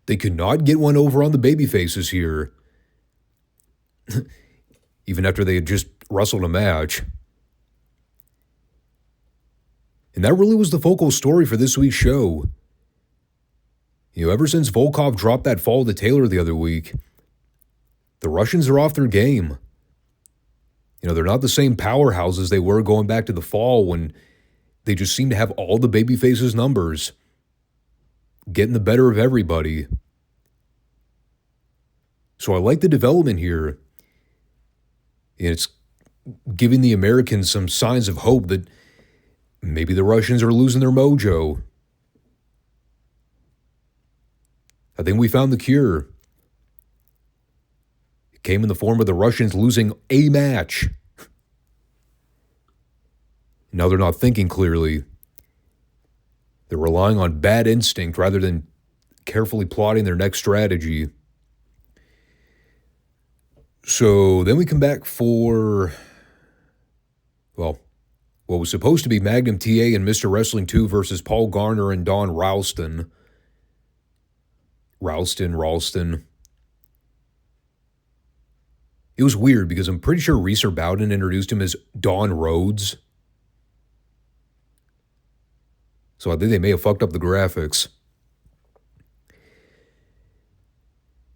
They could not get one over on the babyfaces here, even after they had just wrestled a match. And that really was the focal story for this week's show. Ever since Volkov dropped that fall to Taylor the other week, the Russians are off their game. They're not the same powerhouses they were going back to the fall when they just seem to have all the babyfaces' numbers, getting the better of everybody. So I like the development here. And it's giving the Americans some signs of hope that maybe the Russians are losing their mojo. I think we found the cure. It came in the form of the Russians losing a match. Now they're not thinking clearly. They're relying on bad instinct rather than carefully plotting their next strategy. So then we come back for, what was supposed to be Magnum TA and Mr. Wrestling 2 versus Paul Garner and Don Ralston. Ralston. It was weird because I'm pretty sure Reeser Bowden introduced him as Don Rhodes. So I think they may have fucked up the graphics.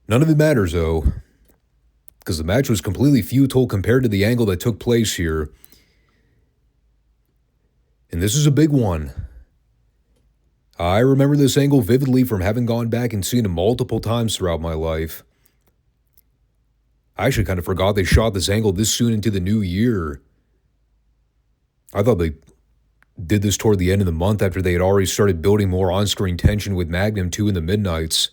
None of it matters, though, because the match was completely futile compared to the angle that took place here. And this is a big one. I remember this angle vividly from having gone back and seen it multiple times throughout my life. I actually kind of forgot they shot this angle this soon into the new year. I thought they did this toward the end of the month after they had already started building more on-screen tension with Magnum 2 in the Midnights.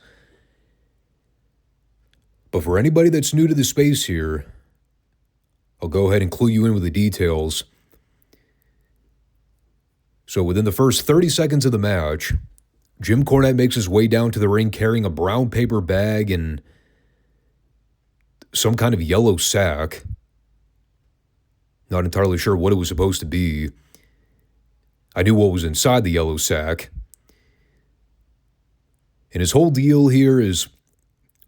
But for anybody that's new to the space here, I'll go ahead and clue you in with the details. So within the first 30 seconds of the match, Jim Cornette makes his way down to the ring carrying a brown paper bag and some kind of yellow sack. Not entirely sure what it was supposed to be. I knew what was inside the yellow sack. And his whole deal here is,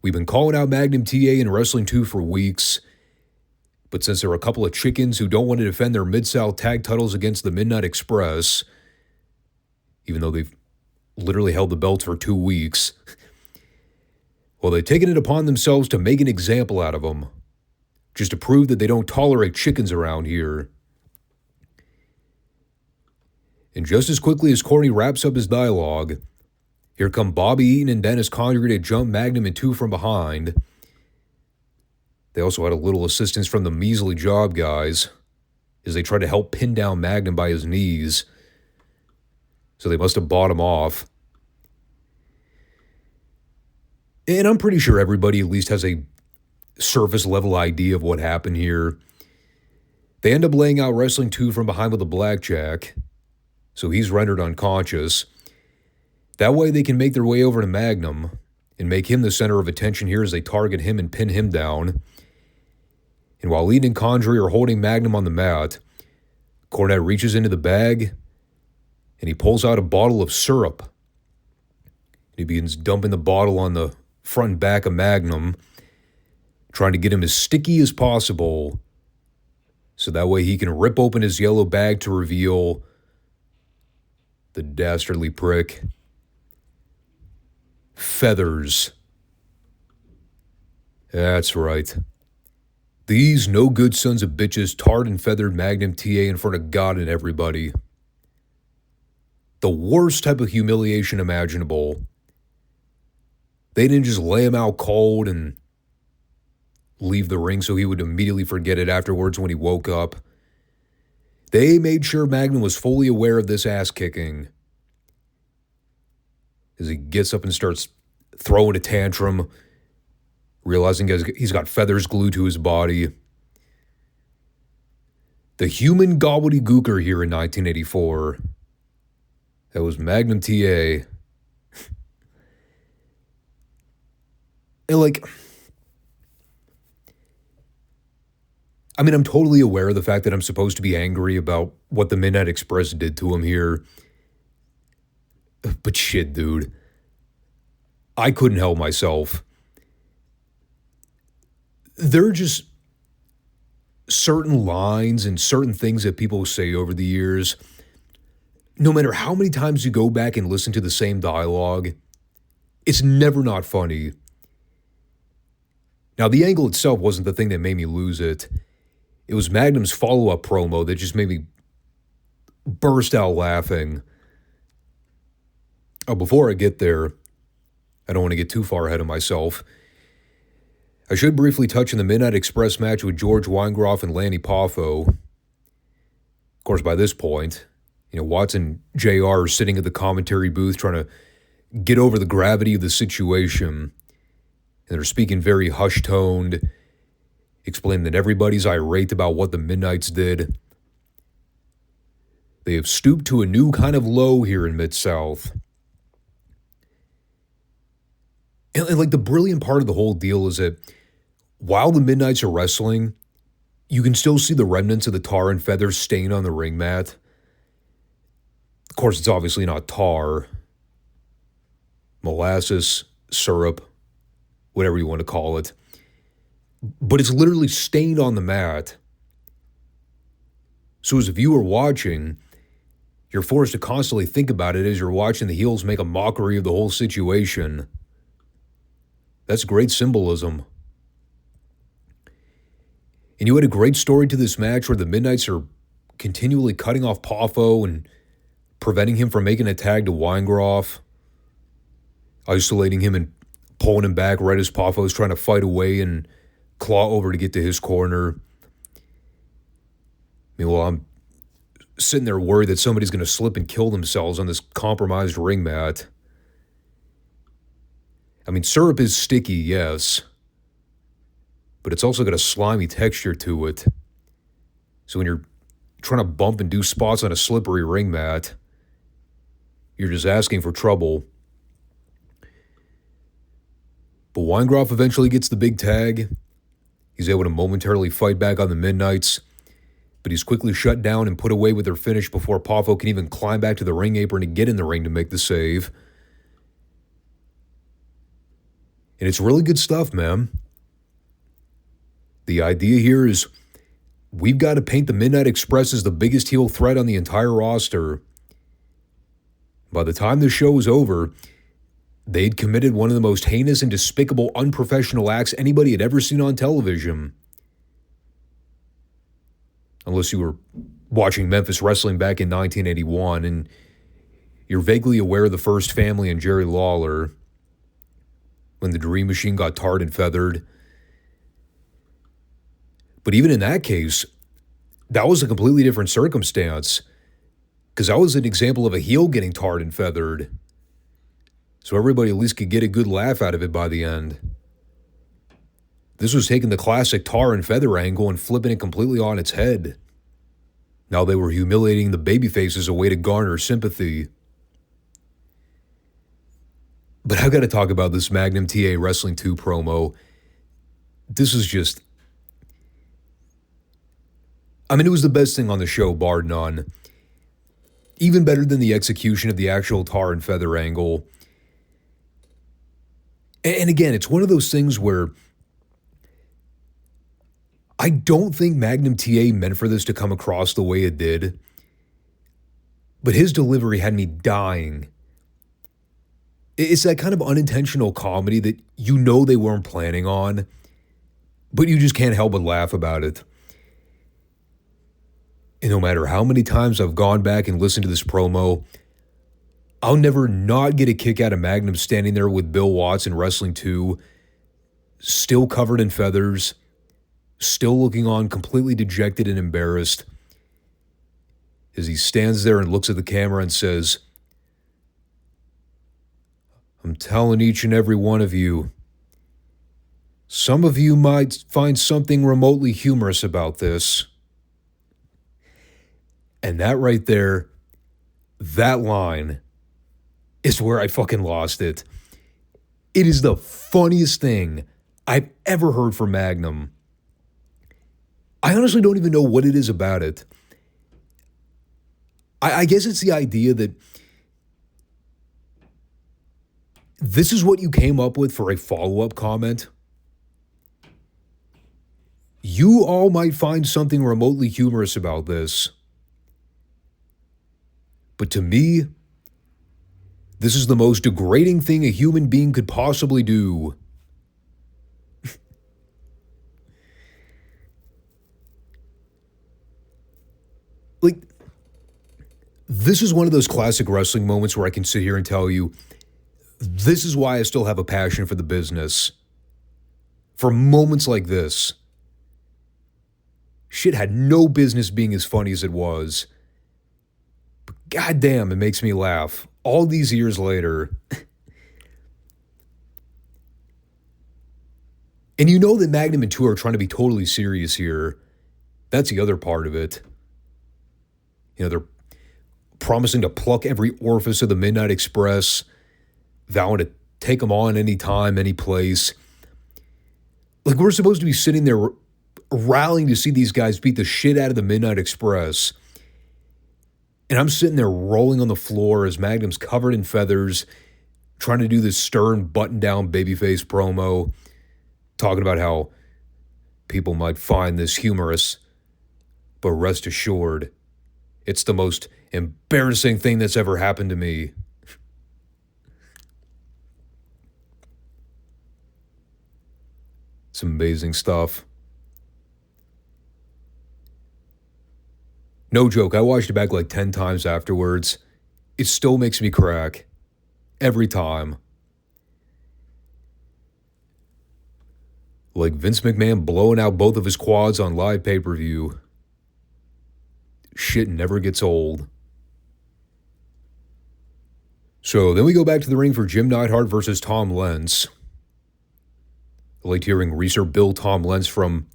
we've been calling out Magnum TA and Wrestling 2 for weeks, but since there are a couple of chickens who don't want to defend their Mid-South tag titles against the Midnight Express, even though they've literally held the belts for 2 weeks, well, they've taken it upon themselves to make an example out of them, just to prove that they don't tolerate chickens around here. And just as quickly as Corny wraps up his dialogue, here come Bobby Eaton and Dennis Condrey to jump Magnum and 2 from behind. They also had a little assistance from the measly job guys as they tried to help pin down Magnum by his knees. So they must have bought him off. And I'm pretty sure everybody at least has a surface level idea of what happened here. They end up laying out Wrestling 2 from behind with a blackjack, so he's rendered unconscious. That way they can make their way over to Magnum and make him the center of attention here as they target him and pin him down. And while Eaton and Condrey are holding Magnum on the mat, Cornette reaches into the bag and he pulls out a bottle of syrup. He begins dumping the bottle on the front and back of Magnum, trying to get him as sticky as possible so that way he can rip open his yellow bag to reveal the dastardly prick. Feathers. That's right. These no-good sons of bitches tarred and feathered Magnum TA in front of God and everybody. The worst type of humiliation imaginable. They didn't just lay him out cold and leave the ring so he would immediately forget it afterwards when he woke up. They made sure Magnum was fully aware of this ass-kicking. as he gets up and starts throwing a tantrum, realizing he's got feathers glued to his body. The human gobbledygooker here in 1984. That was Magnum TA. And I'm totally aware of the fact that I'm supposed to be angry about what the Midnight Express did to him here. But shit, dude. I couldn't help myself. There are just certain lines and certain things that people say over the years. No matter how many times you go back and listen to the same dialogue, it's never not funny. Now, the angle itself wasn't the thing that made me lose it. It was Magnum's follow-up promo that just made me burst out laughing. Oh, before I get there, I don't want to get too far ahead of myself. I should briefly touch on the Midnight Express match with George Weingroff and Lanny Poffo. Of course, by this point, Watts and JR are sitting at the commentary booth trying to get over the gravity of the situation. And they're speaking very hush-toned, explaining that everybody's irate about what the Midnights did. They have stooped to a new kind of low here in Mid-South. And the brilliant part of the whole deal is that while the Midnights are wrestling, you can still see the remnants of the tar and feathers stain on the ring mat. Of course, it's obviously not tar. Molasses, syrup, whatever you want to call it. But it's literally stained on the mat. So as a viewer watching, you're forced to constantly think about it as you're watching the heels make a mockery of the whole situation. That's great symbolism. And you had a great story to this match where the Midnights are continually cutting off Poffo and preventing him from making a tag to Weingroff, isolating him and pulling him back right as Poffo's trying to fight away and claw over to get to his corner. Meanwhile, I'm sitting there worried that somebody's going to slip and kill themselves on this compromised ring mat. Syrup is sticky, yes, but it's also got a slimy texture to it. So when you're trying to bump and do spots on a slippery ring mat, you're just asking for trouble. But Weingroff eventually gets the big tag. He's able to momentarily fight back on the Midnights, but he's quickly shut down and put away with their finish before Poffo can even climb back to the ring apron to get in the ring to make the save. And it's really good stuff, man. The idea here is we've got to paint the Midnight Express as the biggest heel threat on the entire roster. By the time the show was over, they'd committed one of the most heinous and despicable unprofessional acts anybody had ever seen on television. Unless you were watching Memphis Wrestling back in 1981 and you're vaguely aware of the First Family and Jerry Lawler when the Dream Machine got tarred and feathered. But even in that case, that was a completely different circumstance, because that was an example of a heel getting tarred and feathered. So everybody at least could get a good laugh out of it by the end. This was taking the classic tar and feather angle and flipping it completely on its head. Now they were humiliating the babyface as a way to garner sympathy. But I've got to talk about this Magnum TA Wrestling 2 promo. This is just... it was the best thing on the show, bar none. Even better than the execution of the actual tar and feather angle. And again, it's one of those things where I don't think Magnum TA meant for this to come across the way it did. But his delivery had me dying. It's that kind of unintentional comedy that you know they weren't planning on, but you just can't help but laugh about it. And no matter how many times I've gone back and listened to this promo, I'll never not get a kick out of Magnum standing there with Bill Watts in Wrestling 2, still covered in feathers, still looking on completely dejected and embarrassed, as he stands there and looks at the camera and says, I'm telling each and every one of you, some of you might find something remotely humorous about this. And that right there, that line is where I fucking lost it. It is the funniest thing I've ever heard from Magnum. I honestly don't even know what it is about it. I guess it's the idea that this is what you came up with for a follow-up comment. You all might find something remotely humorous about this. But to me, this is the most degrading thing a human being could possibly do. Like, this is one of those classic wrestling moments where I can sit here and tell you, this is why I still have a passion for the business. For moments like this. Shit had no business being as funny as it was. But goddamn, it makes me laugh. All these years later. And you know that Magnum and TA are trying to be totally serious here. That's the other part of it. You know, they're promising to pluck every orifice of the Midnight Express, vowing to take them on anytime, any place. Like, we're supposed to be sitting there rallying to see these guys beat the shit out of the Midnight Express. And I'm sitting there rolling on the floor as Magnum's covered in feathers, trying to do this stern, button-down babyface promo, talking about how people might find this humorous, but rest assured, it's the most embarrassing thing that's ever happened to me. It's amazing stuff. No joke, I watched it back like 10 times afterwards. It still makes me crack. Every time. Like Vince McMahon blowing out both of his quads on live pay-per-view. Shit never gets old. So then we go back to the ring for Jim Neidhart versus Tom Lentz. I liked hearing Reeser Bill Tom Lentz from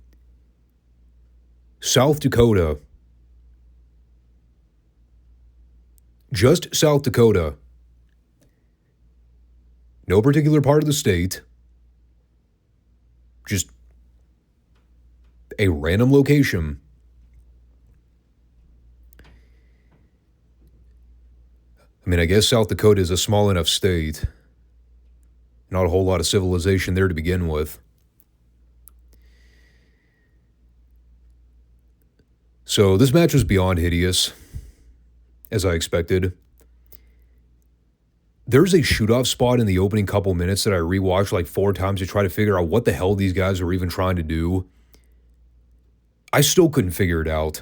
South Dakota. Just South Dakota. No particular part of the state. Just a random location. I mean, I guess South Dakota is a small enough state. Not a whole lot of civilization there to begin with. So this match was beyond hideous, as I expected. There's a shoot-off spot in the opening couple minutes that I rewatched like 4 times to try to figure out what the hell these guys were even trying to do. I still couldn't figure it out.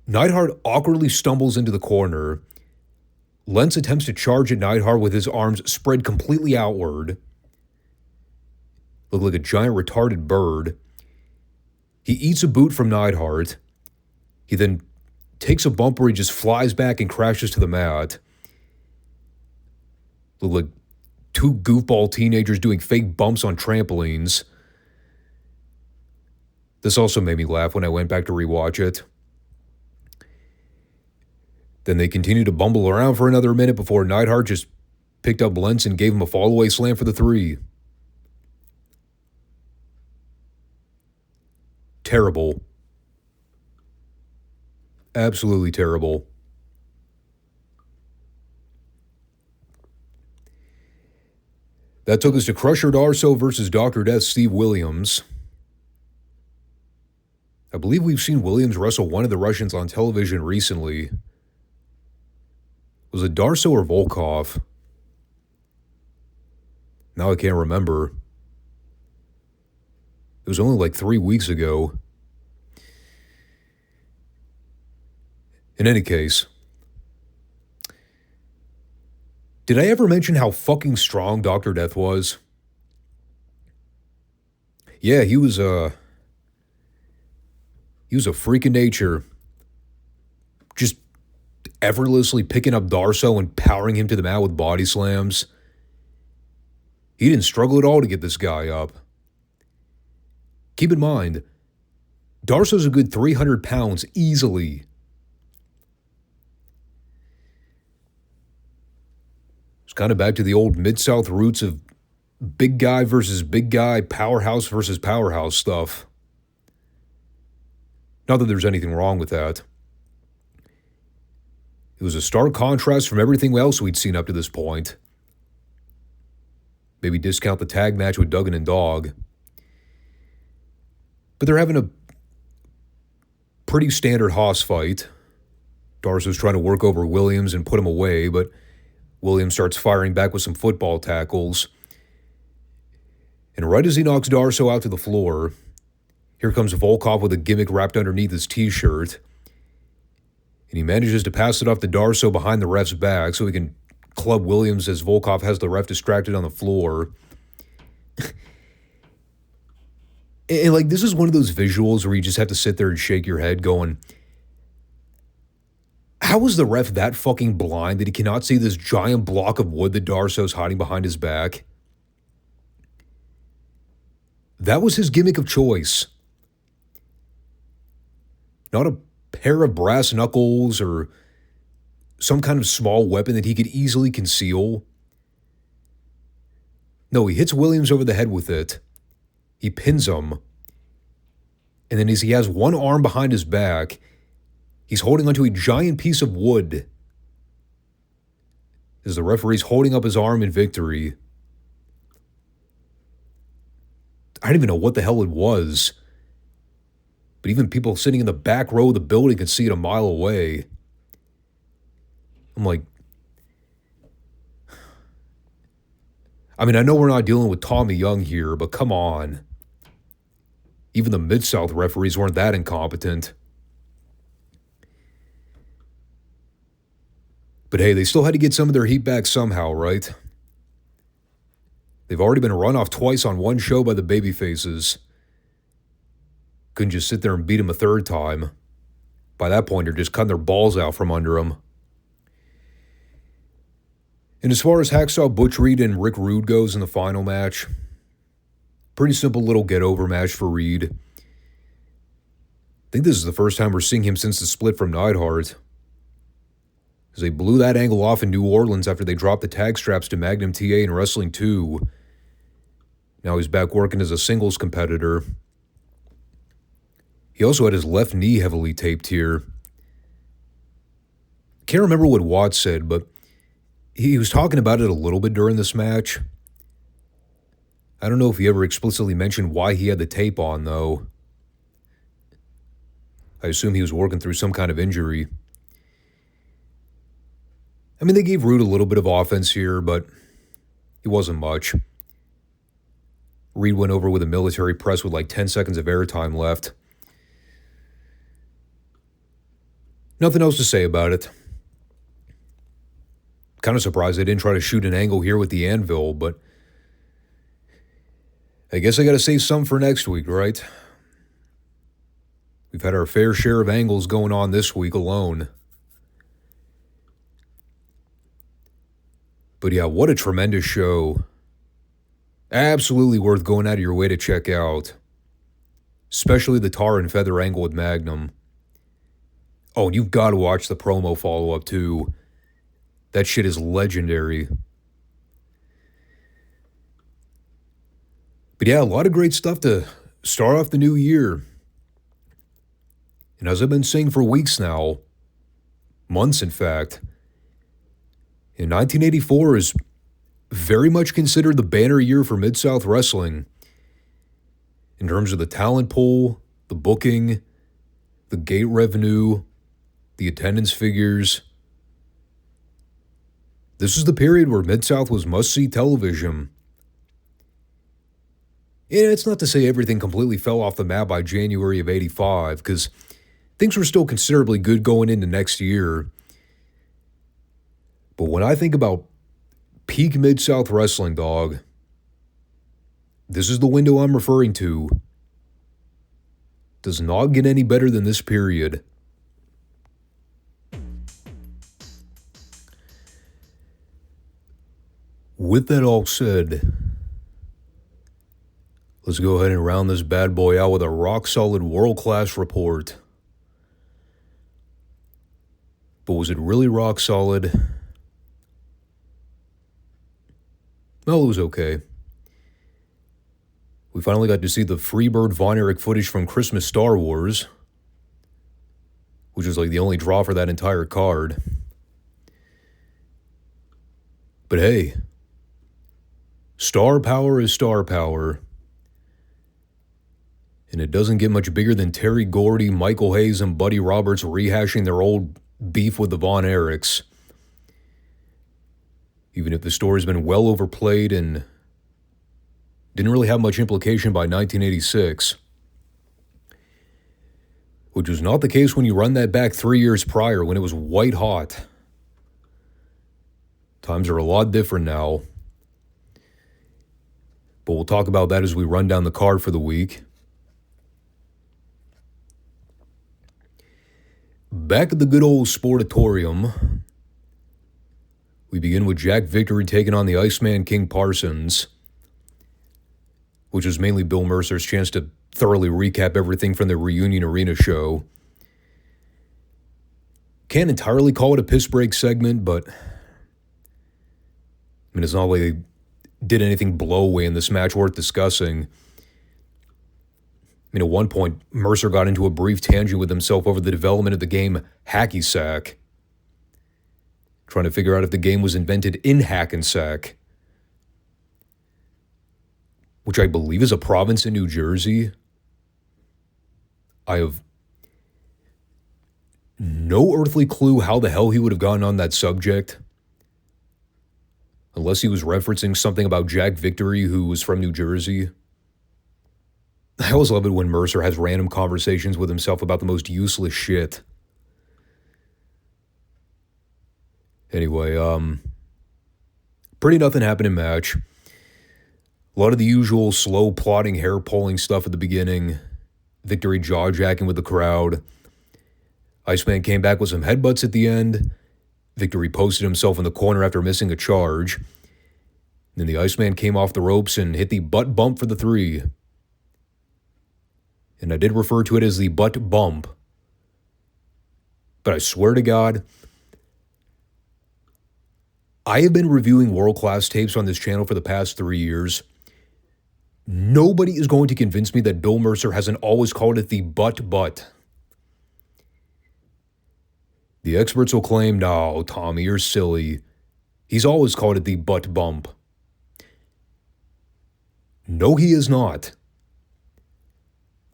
Neidhart awkwardly stumbles into the corner. Lentz attempts to charge at Neidhart with his arms spread completely outward. Looked like a giant retarded bird. He eats a boot from Neidhart. He then takes a bump where he just flies back and crashes to the mat. Looked like 2 goofball teenagers doing fake bumps on trampolines. This also made me laugh when I went back to rewatch it. Then they continued to bumble around for another minute before Neidhart just picked up Lentz and gave him a fallaway slam for the 3. Terrible. Absolutely terrible. That took us to Crusher Darso versus Dr. Death Steve Williams. I believe we've seen Williams wrestle one of the Russians on television recently. Was it Darso or Volkov? Now I can't remember. It was only like 3 weeks ago. In any case, did I ever mention how fucking strong Dr. Death was? Yeah, he was a freak of nature. Just effortlessly picking up Darsow and powering him to the mat with body slams. He didn't struggle at all to get this guy up. Keep in mind, Darsow's a good 300 pounds easily. It's kind of back to the old Mid-South roots of big guy versus big guy, powerhouse versus powerhouse stuff. Not that there's anything wrong with that. It was a stark contrast from everything else we'd seen up to this point. Maybe discount the tag match with Duggan and Dog. But they're having a pretty standard Haas fight. Darsow's trying to work over Williams and put him away, but Williams starts firing back with some football tackles. And right as he knocks Darsow out to the floor, here comes Volkov with a gimmick wrapped underneath his t-shirt. And he manages to pass it off to Darsow behind the ref's back so he can club Williams as Volkov has the ref distracted on the floor. And like, this is one of those visuals where you just have to sit there and shake your head going, how is the ref that fucking blind that he cannot see this giant block of wood that Darsow's hiding behind his back? That was his gimmick of choice. Not a pair of brass knuckles or some kind of small weapon that he could easily conceal. No, he hits Williams over the head with it. He pins him. And then as he has one arm behind his back, he's holding onto a giant piece of wood. As the referee's holding up his arm in victory. I don't even know what the hell it was. But even people sitting in the back row of the building could see it a mile away. I'm like, I mean, I know we're not dealing with Tommy Young here, but come on. Even the Mid-South referees weren't that incompetent. But hey, they still had to get some of their heat back somehow, right? They've already been run off twice on one show by the babyfaces. Couldn't just sit there and beat him a third time. By that point, they're just cutting their balls out from under him. And as far as Hacksaw Butch Reed and Rick Rude goes in the final match, pretty simple little get-over match for Reed. I think this is the first time we're seeing him since the split from Neidhart. As they blew that angle off in New Orleans after they dropped the tag straps to Magnum TA in Wrestling 2. Now he's back working as a singles competitor. He also had his left knee heavily taped here. Can't remember what Watts said, but he was talking about it a little bit during this match. I don't know if he ever explicitly mentioned why he had the tape on, though. I assume he was working through some kind of injury. I mean, they gave Rude a little bit of offense here, but it wasn't much. Reed went over with a military press with like 10 seconds of airtime left. Nothing else to say about it. Kind of surprised they didn't try to shoot an angle here with the anvil, but I guess I got to save some for next week, right? We've had our fair share of angles going on this week alone. But yeah, what a tremendous show. Absolutely worth going out of your way to check out. Especially the tar and feather angle with Magnum. Oh, and you've got to watch the promo follow-up too. That shit is legendary. But yeah, a lot of great stuff to start off the new year. And as I've been saying for weeks now, months in fact, in 1984 is very much considered the banner year for Mid-South Wrestling. In terms of the talent pool, the booking, the gate revenue, the attendance figures. This is the period where Mid-South was must-see television. And it's not to say everything completely fell off the map by January of 85, because things were still considerably good going into next year. But when I think about peak Mid-South Wrestling, dog, this is the window I'm referring to. Does not get any better than this period. with that all said, let's go ahead and round this bad boy out with a rock-solid world-class report. But was it really rock-solid? Well, it was okay. We finally got to see the Freebird Von Erich footage from Christmas Star Wars, which was like the only draw for that entire card. But hey, star power is star power. And it doesn't get much bigger than Terry Gordy, Michael Hayes, and Buddy Roberts rehashing their old beef with the Von Erichs. Even if the story's been well overplayed and didn't really have much implication by 1986. Which was not the case when you run that back 3 years prior when it was white hot. Times are a lot different now. But we'll talk about that as we run down the card for the week. Back at the good old Sportatorium, we begin with Jack Victory taking on the Iceman King Parsons, which was mainly Bill Mercer's chance to thoroughly recap everything from the Reunion Arena show. Can't entirely call it a piss break segment, but I mean, it's not like they did anything blow away in this match worth discussing. I mean, at one point, Mercer got into a brief tangent with himself over the development of the game Hacky Sack, trying to figure out if the game was invented in Hackensack, which I believe is a province in New Jersey. I have no earthly clue how the hell he would have gotten on that subject, unless he was referencing something about Jack Victory, who was from New Jersey. I always love it when Mercer has random conversations with himself about the most useless shit. Anyway, pretty nothing happened in match. A lot of the usual slow plotting, hair-pulling stuff at the beginning. Victory jaw-jacking with the crowd. Iceman came back with some headbutts at the end. Victory posted himself in the corner after missing a charge. Then the Iceman came off the ropes and hit the butt bump for the 3. And I did refer to it as the butt bump. But I swear to God, I have been reviewing world-class tapes on this channel for the past 3 years. Nobody is going to convince me that Bill Mercer hasn't always called it the butt. The experts will claim, no, Tommy, you're silly. He's always called it the butt bump. No, he is not.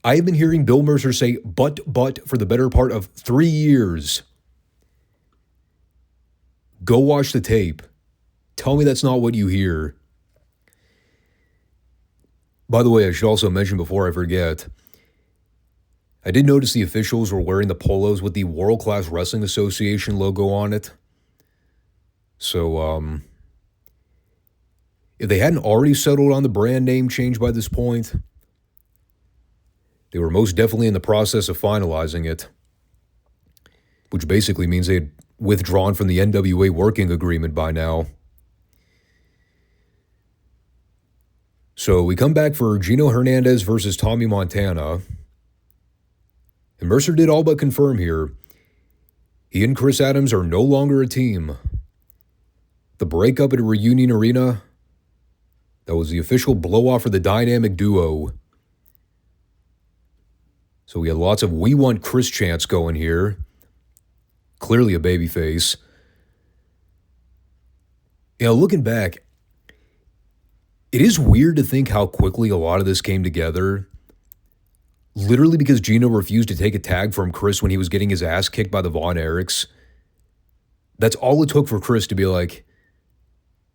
I have been hearing Bill Mercer say butt for the better part of 3 years. Go watch the tape. Tell me that's not what you hear. By the way, I should also mention before I forget, I did notice the officials were wearing the polos with the World Class Wrestling Association logo on it. So, if they hadn't already settled on the brand name change by this point, they were most definitely in the process of finalizing it, which basically means they had withdrawn from the NWA working agreement by now. So we come back for Gino Hernandez versus Tommy Montana. And Mercer did all but confirm here, he and Chris Adams are no longer a team. The breakup at Reunion Arena, that was the official blow-off for the dynamic duo. So we had lots of "we want Chris" chants going here. Clearly a babyface. You know, looking back, it is weird to think how quickly a lot of this came together. Literally because Gino refused to take a tag from Chris when he was getting his ass kicked by the Von Erichs. That's all it took for Chris to be like,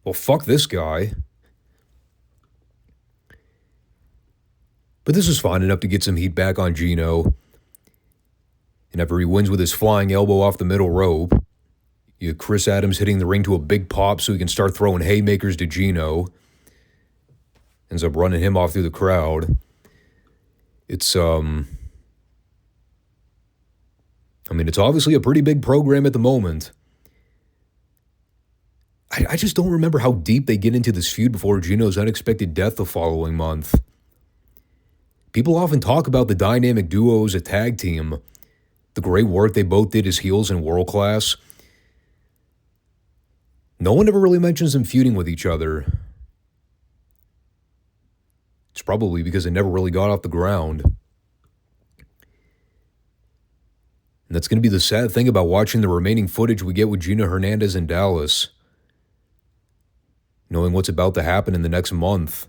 well, fuck this guy. But this was fine enough to get some heat back on Gino. And after he wins with his flying elbow off the middle rope, you have Chris Adams hitting the ring to a big pop so he can start throwing haymakers to Gino. Ends up running him off through the crowd. It's, it's obviously a pretty big program at the moment. I just don't remember how deep they get into this feud before Gino's unexpected death the following month. People often talk about the dynamic duo as a tag team, the great work they both did as heels in World Class. No one ever really mentions them feuding with each other. It's probably because it never really got off the ground. And that's going to be the sad thing about watching the remaining footage we get with Gino Hernandez in Dallas. Knowing what's about to happen in the next month.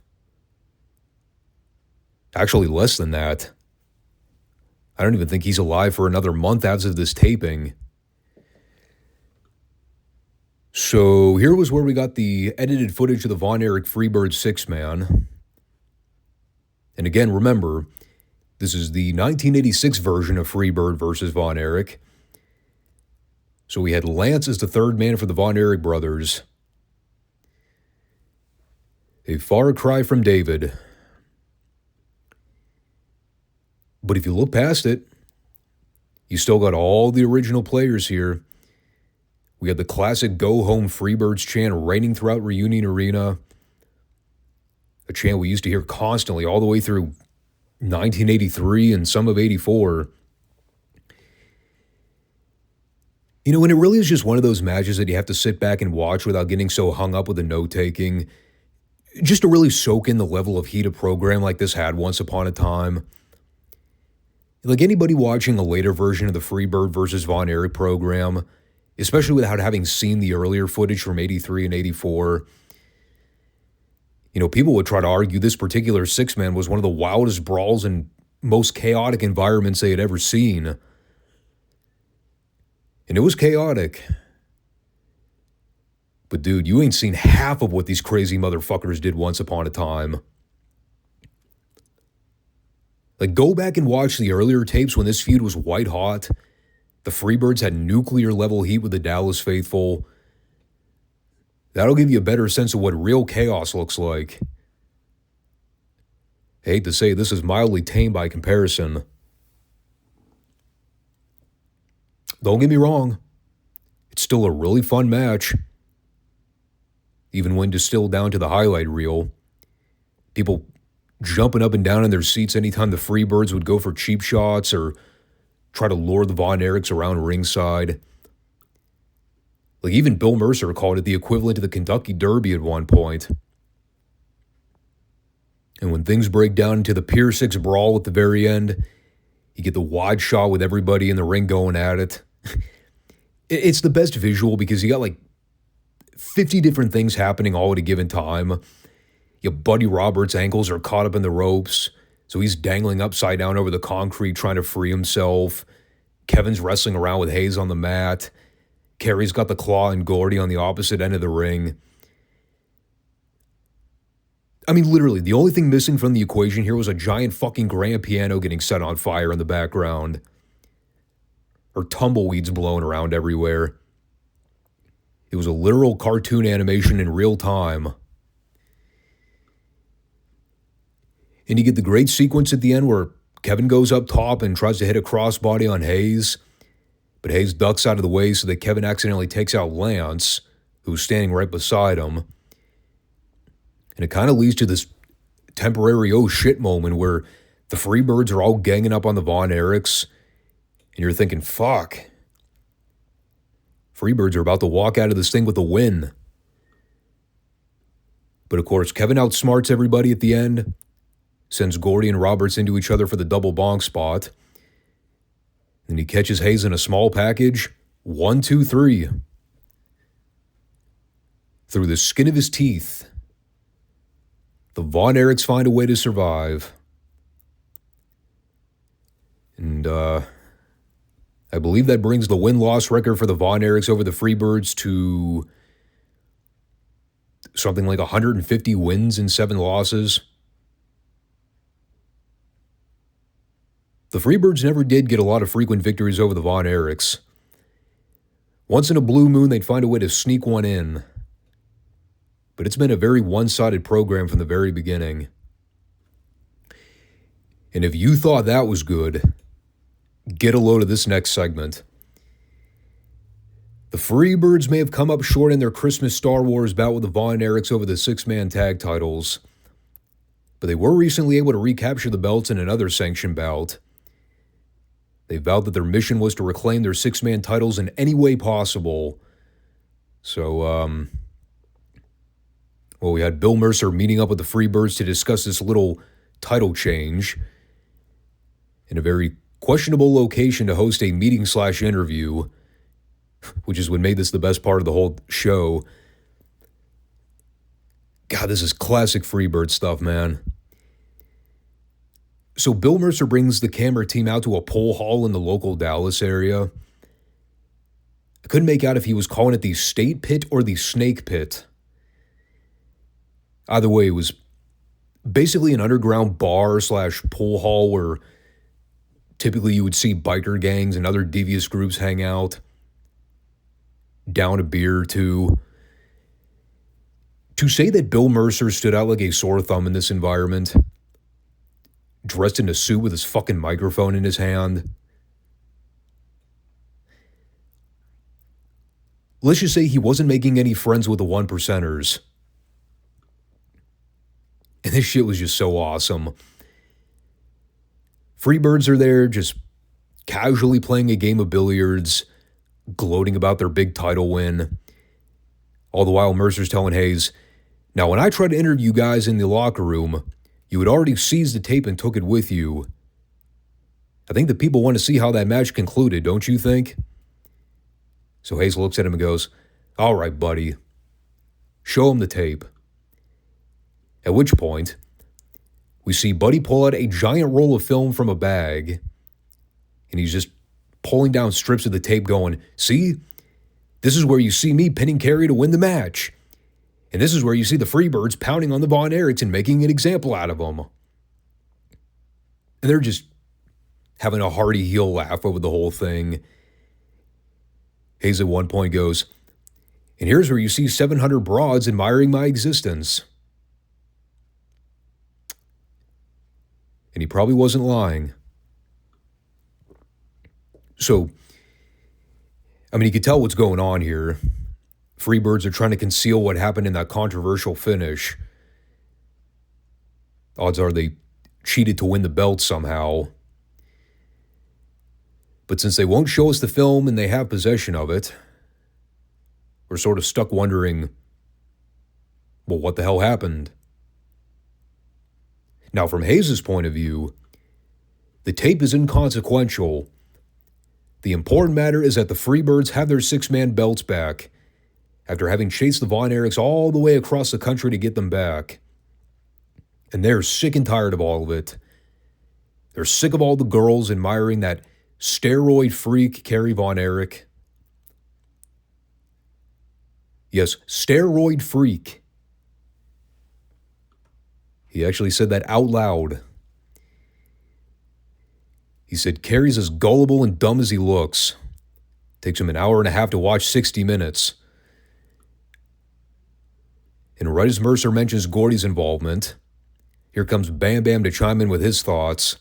Actually, less than that. I don't even think he's alive for another month as of this taping. So here was where we got the edited footage of the Von Erich Freebird six-man. And again, remember, this is the 1986 version of Freebird versus Von Erich. So we had Lance as the third man for the Von Erich brothers. A far cry from David. But if you look past it, you still got all the original players here. We had the classic Go Home Freebirds chant reigning throughout Reunion Arena. A chant we used to hear constantly all the way through 1983 and some of 84. You know, and it really is just one of those matches that you have to sit back and watch without getting so hung up with the note-taking. Just to really soak in the level of heat a program like this had once upon a time. Like anybody watching a later version of the Freebird versus Von Erich program, especially without having seen the earlier footage from 83 and 84, you know, people would try to argue this particular six-man was one of the wildest brawls and most chaotic environments they had ever seen. And it was chaotic. But dude, you ain't seen half of what these crazy motherfuckers did once upon a time. Like, go back and watch the earlier tapes when this feud was white hot. The Freebirds had nuclear level heat with the Dallas faithful. That'll give you a better sense of what real chaos looks like. I hate to say this is mildly tame by comparison. Don't get me wrong. It's still a really fun match. Even when distilled down to the highlight reel. People jumping up and down in their seats anytime the Freebirds would go for cheap shots or try to lure the Von Erichs around ringside. Like, even Bill Mercer called it the equivalent to the Kentucky Derby at one point. And when things break down into the Pier 6 brawl at the very end, you get the wide shot with everybody in the ring going at it. It's the best visual because you got like 50 different things happening all at a given time. Your Buddy Roberts' ankles are caught up in the ropes, so he's dangling upside down over the concrete trying to free himself. Kevin's wrestling around with Hayes on the mat. Kerry's got the Claw and Gordy on the opposite end of the ring. I mean, literally, the only thing missing from the equation here was a giant fucking grand piano getting set on fire in the background. Or tumbleweeds blowing around everywhere. It was a literal cartoon animation in real time. And you get the great sequence at the end where Kevin goes up top and tries to hit a crossbody on Hayes. But Hayes ducks out of the way so that Kevin accidentally takes out Lance, who's standing right beside him. And it kind of leads to this temporary oh shit moment where the Freebirds are all ganging up on the Von Erichs. And you're thinking, fuck. Freebirds are about to walk out of this thing with a win. But of course, Kevin outsmarts everybody at the end. Sends Gordy and Roberts into each other for the double bonk spot. Then he catches Hayes in a small package. 1, 2, 3. Through the skin of his teeth, the Von Erichs find a way to survive. And I believe that brings the win-loss record for the Von Erichs over the Freebirds to something like 150 wins and 7 losses. The Freebirds never did get a lot of frequent victories over the Von Erichs. Once in a blue moon, they'd find a way to sneak one in. But it's been a very one-sided program from the very beginning. And if you thought that was good, get a load of this next segment. The Freebirds may have come up short in their Christmas Star Wars bout with the Von Erichs over the six-man tag titles, but they were recently able to recapture the belts in another sanctioned bout. They vowed that their mission was to reclaim their six-man titles in any way possible. So, we had Bill Mercer meeting up with the Freebirds to discuss this little title change in a very questionable location to host a meeting/interview, which is what made this the best part of the whole show. God, this is classic Freebird stuff, man. So Bill Mercer brings the camera team out to a pool hall in the local Dallas area. I couldn't make out if he was calling it the State Pit or the Snake Pit. Either way, it was basically an underground bar/pool hall where typically you would see biker gangs and other devious groups hang out, down a beer or two. To say that Bill Mercer stood out like a sore thumb in this environment, dressed in a suit with his fucking microphone in his hand. Let's just say he wasn't making any friends with the one percenters. And this shit was just so awesome. Freebirds are there just casually playing a game of billiards, gloating about their big title win. All the while Mercer's telling Hayes, "Now when I tried to interview you guys in the locker room, you had already seized the tape and took it with you. I think the people want to see how that match concluded, don't you think?" So Hayes looks at him and goes, "All right, buddy. Show him the tape." At which point, we see Buddy pull out a giant roll of film from a bag, and he's just pulling down strips of the tape going, "See? This is where you see me pinning Kerry to win the match. And this is where you see the Freebirds pounding on the Von Erichs and making an example out of them." And they're just having a hearty heel laugh over the whole thing. Hayes at one point goes, "And here's where you see 700 broads admiring my existence." And he probably wasn't lying. So, I mean, you could tell what's going on here. Freebirds are trying to conceal what happened in that controversial finish. Odds are they cheated to win the belt somehow. But since they won't show us the film and they have possession of it, we're sort of stuck wondering, well, what the hell happened? Now, from Hayes' point of view, the tape is inconsequential. The important matter is that the Freebirds have their six-man belts back after having chased the Von Erichs all the way across the country to get them back. And they're sick and tired of all of it. They're sick of all the girls admiring that steroid freak, Kerry Von Erich. Yes, steroid freak. He actually said that out loud. He said, "Kerry's as gullible and dumb as he looks. Takes him an hour and a half to watch 60 minutes. And right as Mercer mentions Gordy's involvement, here comes Bam Bam to chime in with his thoughts.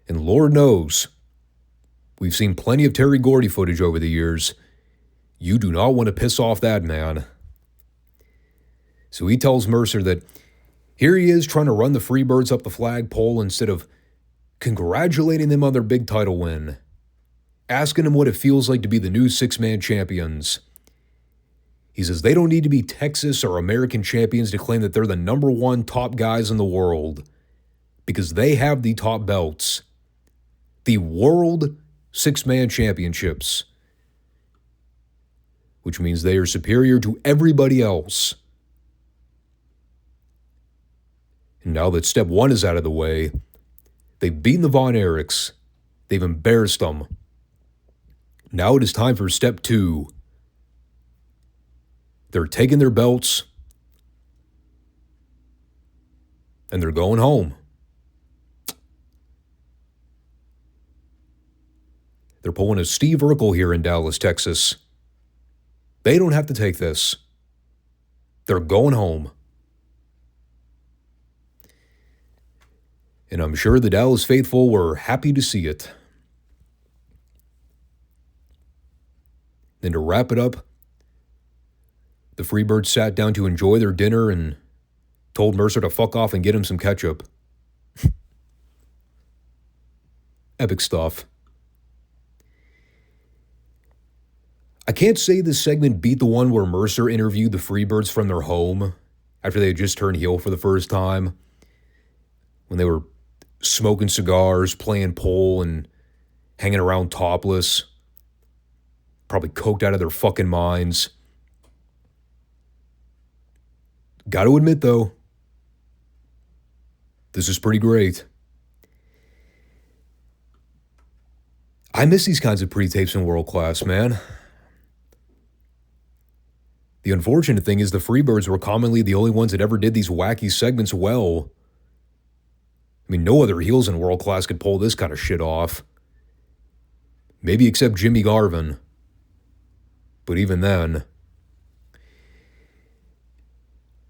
And Lord knows, we've seen plenty of Terry Gordy footage over the years. You do not want to piss off that man." So he tells Mercer that here he is trying to run the Freebirds up the flagpole instead of congratulating them on their big title win, asking them what it feels like to be the new six-man champions. He says they don't need to be Texas or American champions to claim that they're the number one top guys in the world, because they have the top belts, the World Six-Man Championships, which means they are superior to everybody else. And now that step one is out of the way, they've beaten the Von Erichs. They've embarrassed them. Now it is time for step two. They're taking their belts, and they're going home. They're pulling a Steve Urkel here in Dallas, Texas. They don't have to take this. They're going home. And I'm sure the Dallas faithful were happy to see it. Then to wrap it up, the Freebirds sat down to enjoy their dinner and told Mercer to fuck off and get him some ketchup. Epic stuff. I can't say this segment beat the one where Mercer interviewed the Freebirds from their home after they had just turned heel for the first time, when they were smoking cigars, playing pool, and hanging around topless, probably coked out of their fucking minds. Got to admit, though, this is pretty great. I miss these kinds of pre-tapes in World Class, man. The unfortunate thing is the Freebirds were commonly the only ones that ever did these wacky segments well. I mean, no other heels in World Class could pull this kind of shit off. Maybe except Jimmy Garvin. But even then.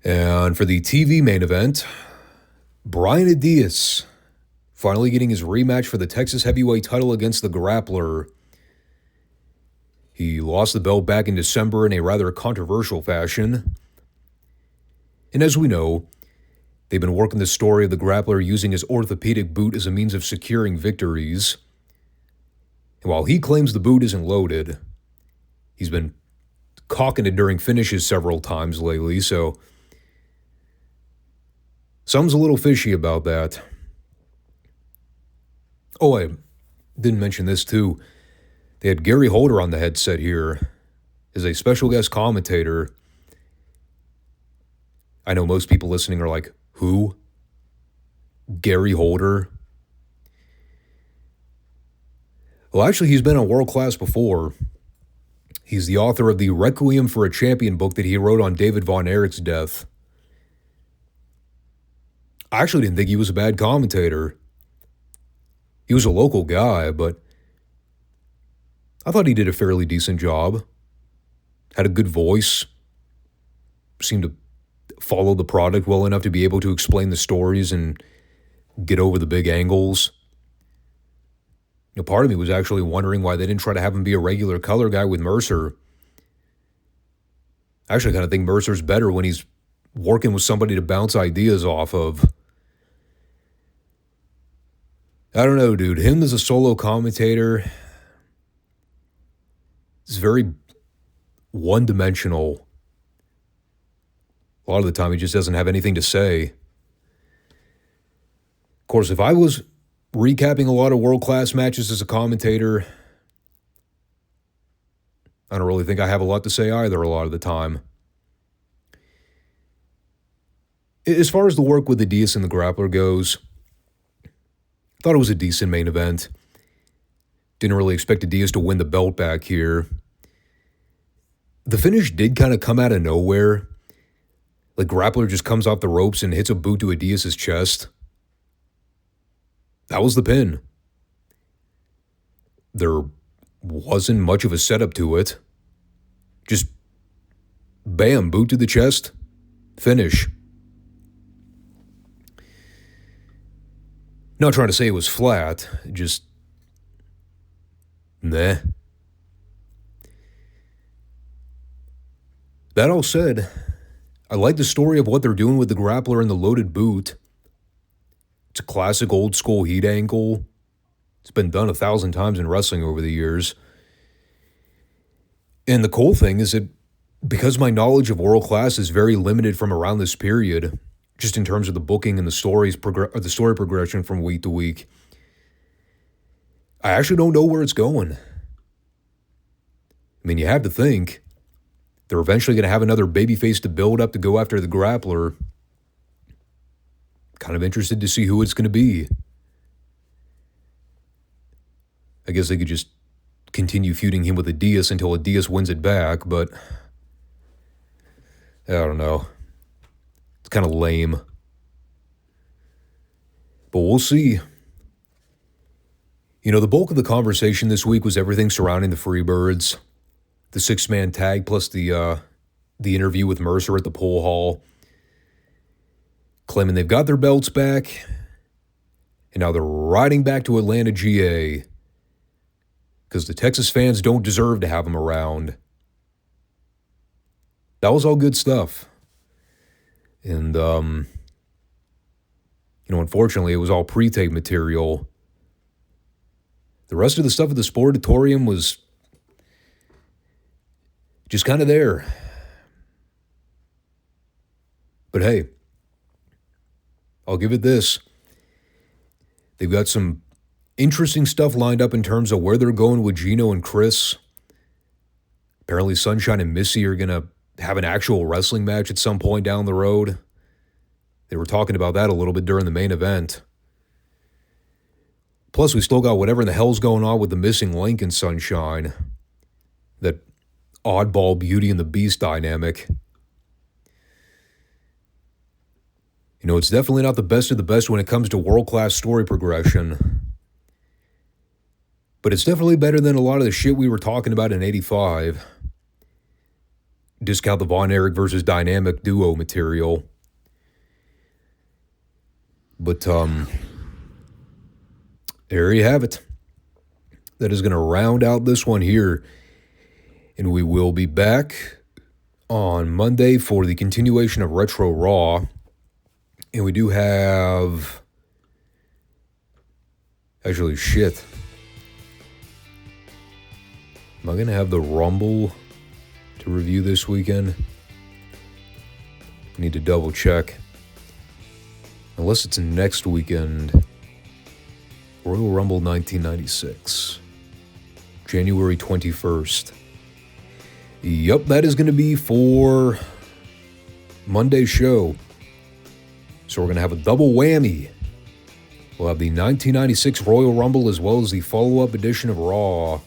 And for the TV main event, Brian Diaz finally getting his rematch for the Texas Heavyweight title against the Grappler. He lost the belt back in December in a rather controversial fashion. And as we know, they've been working the story of the Grappler using his orthopedic boot as a means of securing victories. And while he claims the boot isn't loaded, he's been cocking it during finishes several times lately, so something's a little fishy about that. Oh, I didn't mention this too. They had Gary Holder on the headset here as a special guest commentator. I know most people listening are like, who? Gary Holder? Well, actually, he's been on World Class before. He's the author of the Requiem for a Champion book that he wrote on David Von Erich's death. I actually didn't think he was a bad commentator. He was a local guy, but I thought he did a fairly decent job. Had a good voice. Seemed to follow the product well enough to be able to explain the stories and get over the big angles. You know, part of me was actually wondering why they didn't try to have him be a regular color guy with Mercer. I actually kind of think Mercer's better when he's working with somebody to bounce ideas off of. I don't know, dude. Him as a solo commentator is very one-dimensional. A lot of the time, he just doesn't have anything to say. Of course, if I was recapping a lot of world-class matches as a commentator, I don't really think I have a lot to say either a lot of the time. As far as the work with the Diaz and the Grappler goes, I thought it was a decent main event. Didn't really expect Diaz to win the belt back here. The finish did kind of come out of nowhere. Like, Grappler just comes off the ropes and hits a boot to Diaz's chest. That was the pin. There wasn't much of a setup to it. Just bam, boot to the chest, finish. Not trying to say it was flat, just nah. That all said, I like the story of what they're doing with the Grappler and the loaded boot. It's a classic old school heat angle. It's been done 1,000 times in wrestling over the years. And the cool thing is that because my knowledge of World Class is very limited from around this period, just in terms of the booking and the story progression from week to week, I actually don't know where it's going. I mean, you have to think they're eventually going to have another babyface to build up to go after the Grappler. Kind of interested to see who it's going to be. I guess they could just continue feuding him with Diaz until Diaz wins it back, but I don't know. It's kind of lame. But we'll see. You know, the bulk of the conversation this week was everything surrounding the Freebirds, the 6-man tag, plus the interview with Mercer at the pool hall, claiming they've got their belts back, and now they're riding back to Atlanta, GA, because the Texas fans don't deserve to have him around. That was all good stuff. And, unfortunately, it was all pre-tape material. The rest of the stuff at the Sportatorium was just kind of there. But hey, I'll give it this. They've got some interesting stuff lined up in terms of where they're going with Gino and Chris. Apparently Sunshine and Missy are going to have an actual wrestling match at some point down the road. They were talking about that a little bit during the main event. Plus, we still got whatever in the hell's going on with the missing link in Sunshine. That oddball Beauty and the Beast dynamic. It's definitely not the best of the best when it comes to world-class story progression. But it's definitely better than a lot of the shit we were talking about in 85. Discount the Von Erich versus Dynamic duo material. But, there you have it. That is going to round out this one here. And we will be back on Monday for the continuation of Retro Raw. And we do have... Actually, shit. Am I going to have the Rumble to review this weekend? I need to double check. Unless it's next weekend. Royal Rumble 1996. January 21st. Yup, that is going to be for Monday's show. So we're going to have a double whammy. We'll have the 1996 Royal Rumble as well as the follow-up edition of Raw.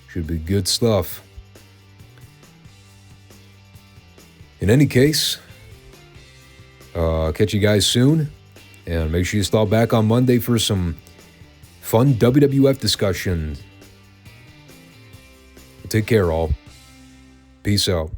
Should be good stuff. In any case, catch you guys soon. And make sure you stop back on Monday for some fun WWF discussion. Take care, all. Peace out.